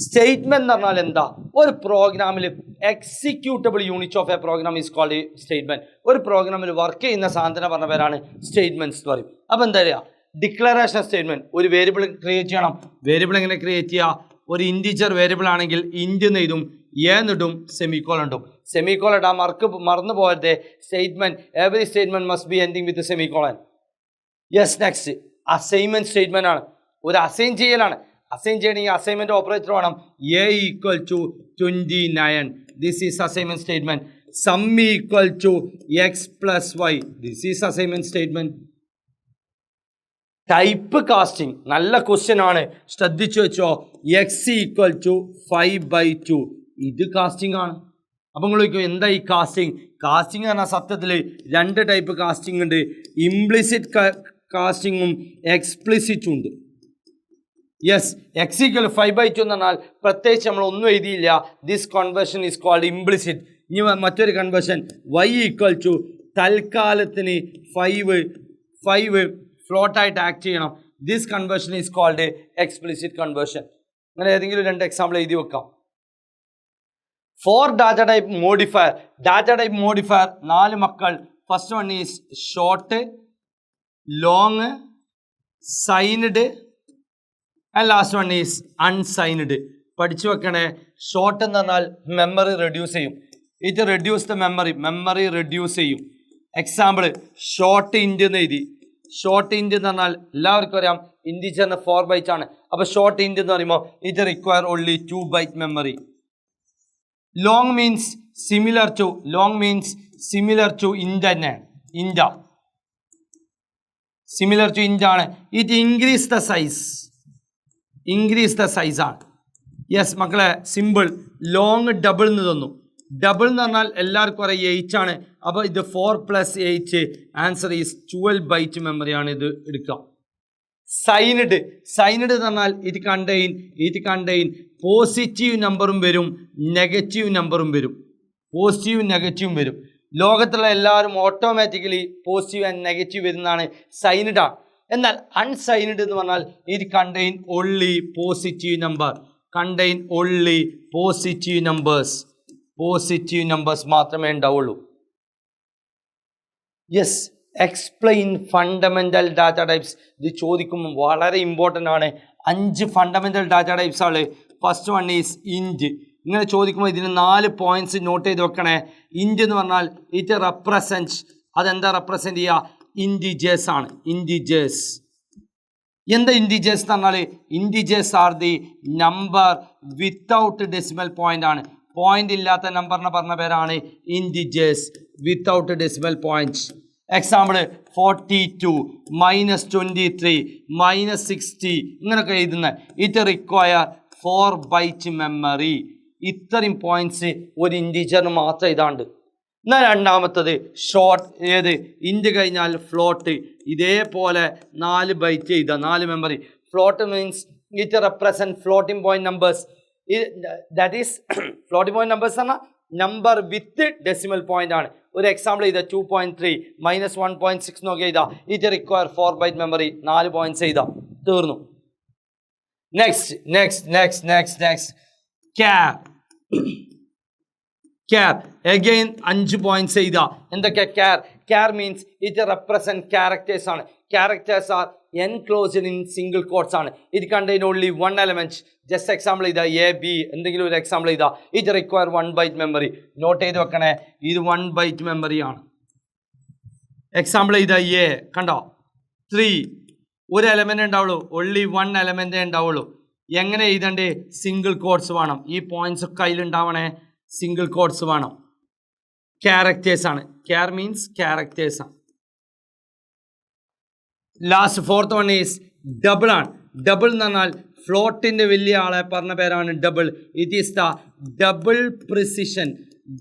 Statement എന്ന് പറഞ്ഞാൽ എന്താ? ഒരു പ്രോഗ്രാമിൽ executable unit of a program is called statement. ഒരു പ്രോഗ്രാമിൽ work ചെയ്യുന്ന സാധനം പറഞ്ഞ പേരാണ് സ്റ്റേറ്റ്മെന്റ്സ് എന്ന് പറയും. അപ്പം എന്താ പറയുക? Declaration statement. ഒരു വേരിയബിൾ ക്രിയേറ്റ് ചെയ്യണം. വേരിയബിൾ എങ്ങനെ ക്രിയേറ്റ് ചെയ്യുക? ഒരു ഇൻറ്റീജർ വേരിയബിൾ ആണെങ്കിൽ ഇൻറ്റ് എന്നെഴുതും, എന്നിടും, സെമിക്കോളൻ ഇടും. സെമിക്കോളൻ ഇടാൻ മറന്നു പോകരുത്. Statement, every statement must be ending with semicolon. Yes. Next, assignment statement ആണ്. ഒരു അസൈൻ ചെയ്യലാണ്. അസൈൻ ചെയ്യണമെങ്കിൽ അസൈൻമെന്റ് ഓപ്പറേറ്റർ വേണം. A = 29. This is assignment statement. Sum = x + y. This is assignment statement. Type casting നല്ല question ആണ്, ശ്രദ്ധിച്ചു വെച്ചോ. x = 5/2. ഇത് കാസ്റ്റിംഗ് ആണ്. അപ്പം നിങ്ങൾ ചോദിക്കും എന്താ ഈ കാസ്റ്റിംഗ്? കാസ്റ്റിംഗ് എന്ന് പറഞ്ഞാൽ സത്യത്തിൽ 2 ടൈപ്പ് കാസ്റ്റിംഗ് ഉണ്ട്. ഇംപ്ലിസിറ്റ് കാസ്റ്റിംഗും എക്സ്പ്ലിസിറ്റും ഉണ്ട്. യെസ്, എക്സ് ഈക്വൽ 5/2 എന്ന് പറഞ്ഞാൽ പ്രത്യേകിച്ച് നമ്മൾ ഒന്നും എഴുതിയില്ല. This conversion is called implicit. ഇനി മറ്റൊരു കൺവേർഷൻ y ഈക്വൽ ടു തൽക്കാലത്തിന് 5 ഫ്ലോട്ടായിട്ട് ആക്ട് ചെയ്യണം. This conversion is called explicit conversion. അങ്ങനെ ഏതെങ്കിലും 2 എക്സാമ്പിൾ എഴുതി വെക്കാം. For data type modifier. Data type modifier 4 മക്കൾ. First one is short, long, signed and last one is unsigned. പഠിച്ചു വെക്കണേ. ഷോർട്ട് എന്ന് പറഞ്ഞാൽ മെമ്മറി റെഡ്യൂസ് ചെയ്യും. It reduce the memory reduce ചെയ്യും. എക്സാമ്പിൾ ഷോർട്ട് ഇൻറ്റ് എന്ന് എഴുതി. ഷോർട്ട് ഇൻറ്റ് എന്ന് പറഞ്ഞാൽ എല്ലാവർക്കും അറിയാം ഇൻറ്റിജറിന് 4 bytes ആണ്. അപ്പോൾ ഷോർട്ട് ഇൻറ്റ് എന്ന് പറയുമ്പോൾ it require only 2 byte memory. Long means similar to int തന്നെ. സിമിലർ ടു ഇൻറ്റ് ആണ്. ഇറ്റ് ഇൻക്രീസ് ദ സൈസ് ആണ്. യെസ് മക്കളെ, സിമ്പിൾ. ലോങ് ഡബിൾ എന്ന് തന്നു. ഡബിൾ എന്ന് പറഞ്ഞാൽ എല്ലാവർക്കും അറിയാം 8 ആണ്. അപ്പോൾ ഇത് 4 + 8, ആൻസർ ഈസ് 12 byte മെമ്മറിയാണ് ഇത് എടുക്കുക. സൈനഡ് എന്ന് പറഞ്ഞാൽ ഇറ്റ് കണ്ടെയ്ൻ പോസിറ്റീവ് നമ്പറും വരും, നെഗറ്റീവ് നമ്പറും വരും. ലോകത്തുള്ള എല്ലാവരും ഓട്ടോമാറ്റിക്കലി പോസിറ്റീവ് ആൻഡ് നെഗറ്റീവ് വരുന്നതാണ് സൈനഡ് ആണ്. എന്നാൽ അൺസൈനഡ് എന്ന് പറഞ്ഞാൽ it contain only positive numbers മാത്രമേ ഉണ്ടാവുള്ളൂ. Yes, explain fundamental data types. ഇത് ചോദിക്കുമ്പോൾ വളരെ ഇമ്പോർട്ടൻ്റ് ആണ്. 5 ഫണ്ടമെന്റൽ ഡാറ്റ ടൈപ്സ് ആണ്. First one is int. ഇങ്ങനെ ചോദിക്കുമ്പോൾ ഇതിന് 4 പോയിന്റ്സ് നോട്ട് ചെയ്ത് വെക്കണേ. ഇൻറ്റ് എന്ന് പറഞ്ഞാൽ ഇറ്റ് റെപ്രസെൻറ്റ്, അതെന്താ റെപ്രസെൻറ്റ് ചെയ്യുക? ഇൻറ്റിജേഴ്സ് ആണ്. എന്താ ഇൻറ്റിജേഴ്സ് എന്ന് പറഞ്ഞാൽ integers are the number without decimal point ആണ്. പോയിന്റ് ഇല്ലാത്ത നമ്പറിനെ പറഞ്ഞ പേരാണ് integers without decimal point. Example 42 -23 -60 ഇങ്ങനെയൊക്കെ എഴുതുന്ന. It require 4 byte memory. ഇത്രയും പോയിന്റ്സ് ഒരു ഇൻറ്റിജറിന് മാത്രം ഇതാണ്ട്. എന്നാൽ രണ്ടാമത്തത് ഷോർട്ട്. ഏത്? ഇൻറ്റ് കഴിഞ്ഞാൽ ഫ്ലോട്ട്. ഇതേപോലെ 4 byte എഴുതുക, 4 memory. Float means it represent floating point numbers. That is floating point numbers പറഞ്ഞാൽ നമ്പർ വിത്ത് ഡെസിമൽ പോയിന്റ് ആണ്. ഒരു എക്സാമ്പിൾ ചെയ്താൽ 2.3 -1.6 നോക്കി ചെയ്താൽ it require 4 byte memory. 4 points ചെയ്താൽ തീർന്നു. നെക്സ്റ്റ് ക്യാർ അഗെയിൻ 5 പോയിന്റ്സ് ചെയ്താൽ എന്തൊക്കെ? Char means it represent characters ആണ്. Characters are enclosed in single quotes ആണ്. it contain only one element. just example ചെയ്താൽ AB എന്തെങ്കിലും ഒരു എക്സാമ്പിൾ ചെയ്താൽ it require 1 byte memory. Note ചെയ്ത് വെക്കണേ, ഇത് 1 byte മെമ്മറിയാണ്. എക്സാമ്പിൾ ചെയ്താൽ A കണ്ടോ 3 ഒരു എലമെന്റ് ഉണ്ടാവുള്ളൂ, only 1 എലമെന്റ് ഉണ്ടാവുള്ളൂ. എങ്ങനെ എഴുതണ്ടേ? സിംഗിൾ കോഡ്സ് വേണം. ഈ പോയിന്റ്സ് ഒക്കെ അതിലുണ്ടാവണേ, സിംഗിൾ കോഡ്സ് വേണം. ക്യാരക്ടേഴ്സ് ആണ്. ക്യാർ മീൻസ് ക്യാരക്ടേഴ്സ് ആണ്. Last fourth one is double ആണ്. ഡബിൾ എന്ന് പറഞ്ഞാൽ ഫ്ലോട്ടിൻ്റെ വലിയ ആളെ പറഞ്ഞ പേരാണ് double. It is the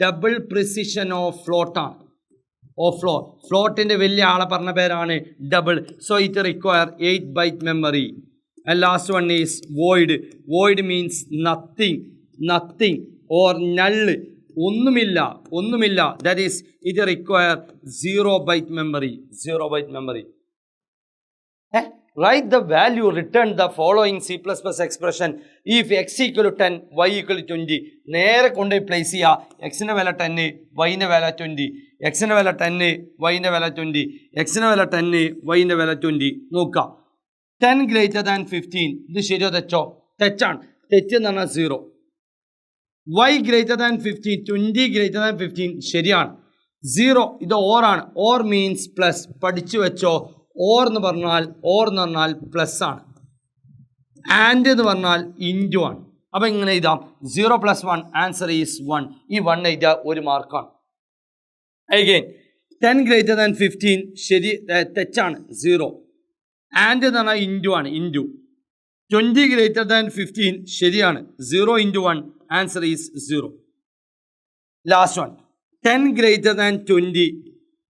double precision of ഫ്ലോട്ടാണ്. ഫ്ലോട്ടിൻ്റെ വലിയ ആളെ പറഞ്ഞ പേരാണ് double. So it require 8 byte memory. And last one is void means nothing or null. ഒന്നുമില്ല. That is it require 0 byte memory. Write the value, return the following C++ expression if x equal to 10, y equal to 20. നേരെ കൊണ്ടുപോയി place ചെയ്യുക. എക്സിൻ്റെ വില 10, വൈൻ്റെ വില 20. എക്സിൻ്റെ വില 10, വൈൻ്റെ വില 20. എക്സിൻ്റെ വില 10, വൈൻ്റെ വില 20. നോക്കുക. 10 greater than 15. ഇത് ശരിയോ തെറ്റോ? തെറ്റാണ്. തെറ്റെന്ന് പറഞ്ഞാൽ 0. y greater than 15, 20 greater than 15 ശരിയാണ്. 0 ഇത് ഓറാണ്. Or means plus. പഠിച്ചു വെച്ചോ. ഓർ എന്ന് പറഞ്ഞാൽ പ്ലസ് ആണ്. ആൻഡ് എന്ന് പറഞ്ഞാൽ ഇൻറ്റു ആണ്. അപ്പം ഇങ്ങനെ എഴുതാം 0 + 1 ആൻസർ ഈസ് 1. ഈ 1 എഴുതിയാൽ 1 മാർക്കാണ്. അഗെയിൻ 10 greater than 15 ശരി, തെറ്റാണ്. 0. ആൻഡ് എന്ന് പറഞ്ഞാൽ ഇൻറ്റു ആണ്. 20 greater than 15 ശരിയാണ്. 0 × 1 answer is 0. Last one 10 greater than 20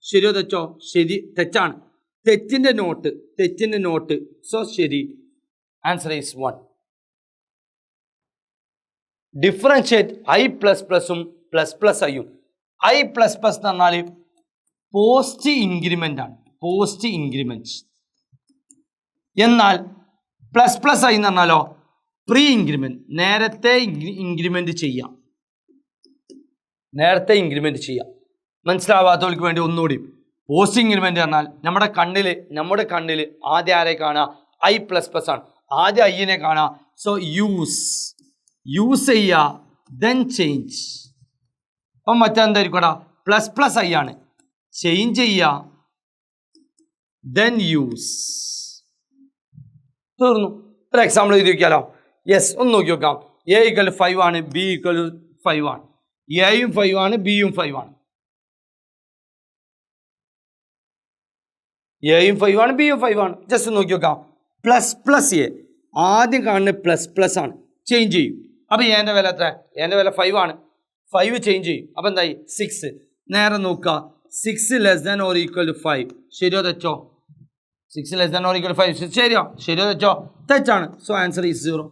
ശരിയോ തെറ്റോ? ശരി, തെറ്റാണ്. തെറ്റിൻ്റെ നോട്ട്. സോ ശരി. Answer is 1. Differentiate I plus പ്ലസും പ്ലസ് പ്ലസ് ഐയും. ഐ പ്ലസ് പ്ലസ് എന്ന് പറഞ്ഞാൽ പോസ്റ്റ് ഇൻക്രിമെൻ്റ് ആണ്, പോസ്റ്റ് ഇൻക്രിമെൻറ്റ്. എന്നാൽ പ്ലസ് പ്ലസ് ഐ എന്ന് പറഞ്ഞാലോ പ്രീ ഇൻക്രിമെൻറ്റ്, നേരത്തെ ഇൻക്രിമെൻറ്റ് ചെയ്യാം, നേരത്തെ ഇൻക്രിമെൻറ്റ് ചെയ്യാം. മനസ്സിലാവാത്തവർക്ക് വേണ്ടി ഒന്നുകൂടി, പോസ്റ്റ് ഇൻക്രിമെൻറ്റ് പറഞ്ഞാൽ നമ്മുടെ കണ്ണിൽ ആദ്യം ആരെ കാണുക? ഐ പ്ലസ് പ്ലസ് ആണ്, ആദ്യം ഐനെ കാണുക. സോ യൂസ് ചെയ്യുക, ദെൻ ചേഞ്ച്. അപ്പം മറ്റെന്തായിരിക്കും? പ്ലസ് പ്ലസ് ഐ ആണ്, ചേഞ്ച് ചെയ്യുക, ദെൻ യൂസ്. തീർന്നു. ഒരു എക്സാമ്പിൾ എഴുതി വയ്ക്കാലോ. യെസ്, ഒന്ന് നോക്കി നോക്കാം. എ ഈക്വൽ 5 ആണ്, ബി ഈക്വൽ 5 ആണ്. എയും 5 ആണ്, ബിയും 5 ആണ്. എയും 5 ആണ്, ബിയും 5 ആണ്. ജസ്റ്റ് നോക്കി നോക്കാം. പ്ലസ് പ്ലസ് എ, ആദ്യം കാണുന്നത് പ്ലസ് പ്ലസ് ആണ്, ചേഞ്ച് ചെയ്യും. അപ്പം എൻ്റെ വില എത്ര? എൻ്റെ വില 5 ആണ്. 5 ചേഞ്ച് ചെയ്യും. അപ്പം എന്തായി? 6. നേരെ നോക്കുക, 6 less than or equal to 5. ശരിയോ തെറ്റോ? 6 less than or equal to 5 ശരിയോ? ശരിയോ തെറ്റോ? തെറ്റാണ്. So answer is 0.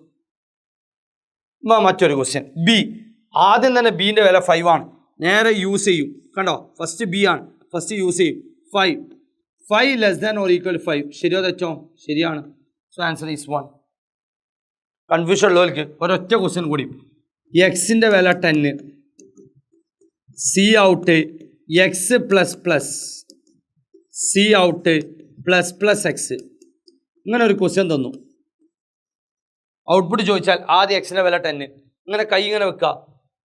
മറ്റൊരു ക്വസ്റ്റ്യൻ. ബി, ആദ്യം തന്നെ ബീൻ്റെ വില 5 ആണ്, നേരെ യൂസ് ചെയ്യും. കണ്ടോ, ഫസ്റ്റ് ബി ആണ്, ഫസ്റ്റ് യൂസ് ചെയ്യും. 5 ലെസ് ദാൻ ഓർ ഈക്വൽ 5. ശരിയോ തെറ്റോ? ശരിയാണ്. So answer is 1. കൺഫ്യൂഷൻ ഉള്ളവർക്ക് ഒരൊറ്റ ക്വസ്റ്റ്യൻ കൂടി. എക്സിൻ്റെ വില 10, C out X plus plus, C out plus plus X. ഇങ്ങനെ ഒരു ക്വസ്റ്റ്യൻ തന്നു. ഔട്ട്പുട്ട് ചോദിച്ചാൽ ആദ്യം എക്സിൻ്റെ വില 10, ഇങ്ങനെ കൈ ഇങ്ങനെ വെക്കുക.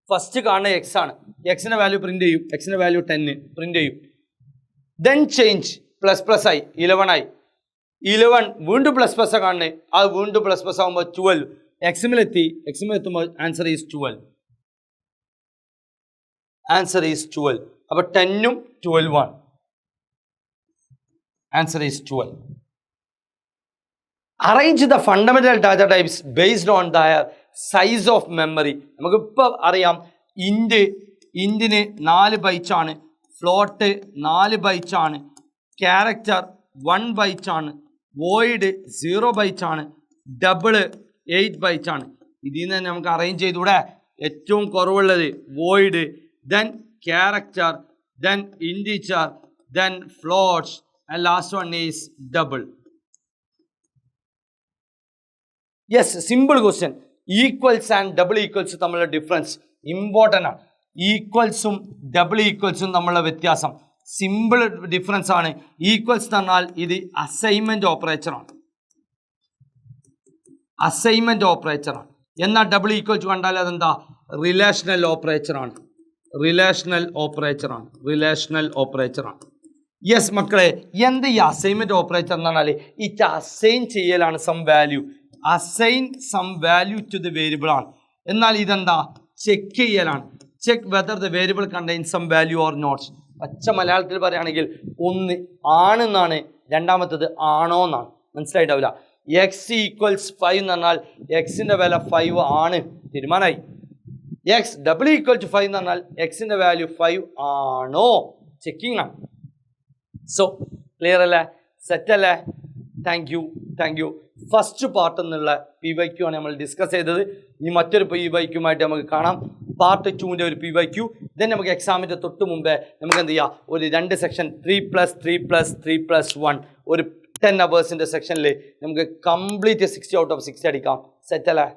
ഫസ്റ്റ് കാണുന്ന എക്സ് ആണ്, എക്സിൻ്റെ വാല്യൂ പ്രിൻ്റ് ചെയ്യും, എക്സിൻ്റെ വാല്യൂ 10 പ്രിൻ്റ് ചെയ്യും. ദെൻ ചേഞ്ച്, പ്ലസ് പ്ലസ് ആയി 11 ആയി. 11 വീണ്ടും പ്ലസ് പ്ലസ് കാണുന്നത്, അത് വീണ്ടും പ്ലസ് പ്ലസ് ആകുമ്പോൾ 12. എക്സിമെത്തുമ്പോൾ ആൻസർ ഈസ് 12. Answer is 12. അപ്പോൾ 10ഉം 12ഉം ആണ്. Answer is 12. Arrange the fundamental data types based on there size of memory. നമുക്കിപ്പോൾ അറിയാം, ഇൻറ്റിന് 4 ബൈറ്റ്സ് ആണ്, ഫ്ലോട്ട് 4 ബൈറ്റ്സ് ആണ്, ക്യാരക്ടർ 1 ബൈറ്റ്സ് ആണ്, വോയിഡ് 0 ബൈറ്റ്സ് ആണ്, ഡബിൾ 8 ബൈറ്റ്സ് ആണ്. ഇതിൽ നിന്ന് തന്നെ നമുക്ക് അറേഞ്ച് ചെയ്തുകൂടെ? ഏറ്റവും കുറവുള്ളത് void, then character, then integer, then floats, and last one is double. Yes, simple question. Equals and double equals തമ്മിലുള്ള ഡിഫറൻസ് ഇമ്പോർട്ടൻ്റ് ആണ്. ഈക്വൽസും ഡബിൾ ഈക്വൽസും തമ്മിലുള്ള വ്യത്യാസം സിമ്പിൾ ഡിഫറൻസ് ആണ്. ഈക്വൽസ് എന്ന് പറഞ്ഞാൽ ഇത് അസൈൻമെൻറ്റ് ഓപ്പറേറ്ററാണ്, അസൈൻമെൻറ്റ് ഓപ്പറേറ്ററാണ്. എന്നാൽ ഡബിൾ ഈക്വൽസ് കണ്ടാൽ അതെന്താ? റിലേഷണൽ ഓപ്പറേറ്ററാണ്, റിലേഷണൽ ഓപ്പറേറ്ററാണ്, റിലേഷണൽ ഓപ്പറേറ്ററാണ്. യെസ് മക്കളെ, എന്ത് ഈ അസൈൻമെൻറ്റ് ഓപ്പറേറ്റർ എന്ന് പറഞ്ഞാൽ ഇറ്റ് അസൈൻ ചെയ്യലാണ് some value, assign some value to the variable ആണ്. എന്നാൽ ഇതെന്താ? ചെക്ക് ചെയ്യലാണ്, check whether the variable contain some value or nots. പച്ച മലയാളത്തിൽ പറയുകയാണെങ്കിൽ ഒന്ന് ആണെന്നാണ്, രണ്ടാമത്തത് ആണോ എന്നാണ്. മനസ്സിലായിട്ടാവില്ല. എക്സ് ഈക്വൽസ് 5 എന്ന് പറഞ്ഞാൽ എക്സിൻ്റെ വില 5 ആണ്, തീരുമാനമായി. എക്സ് ഡബിൾ ഈക്വൽ ടു 5 എന്ന് പറഞ്ഞാൽ എക്സിൻ്റെ വാല്യൂ 5 ആണോ, ചെക്കിംഗ് ആണ്. സോ ക്ലിയർ അല്ലേ? സെറ്റ് അല്ലേ? Thank you. ഫസ്റ്റ് പാർട്ട് എന്നുള്ള PYQ ആണ് നമ്മൾ ഡിസ്കസ് ചെയ്തത്. ഇനി മറ്റൊരു PYQമായിട്ട് നമുക്ക് കാണാം. പാർട്ട് 2ൻ്റെ ഒരു PYQ. ദെൻ നമുക്ക് എക്സാമിൻ്റെ തൊട്ട് മുമ്പേ നമുക്ക് എന്ത് ചെയ്യാം, ഒരു 2 സെക്ഷൻ 3+3+3+1 ഒരു 10 അവേഴ്സിൻ്റെ സെക്ഷനിൽ നമുക്ക് കംപ്ലീറ്റ് 60 ഔട്ട് ഓഫ് 60 അടിക്കാം. സെറ്റ് അല്ലേ?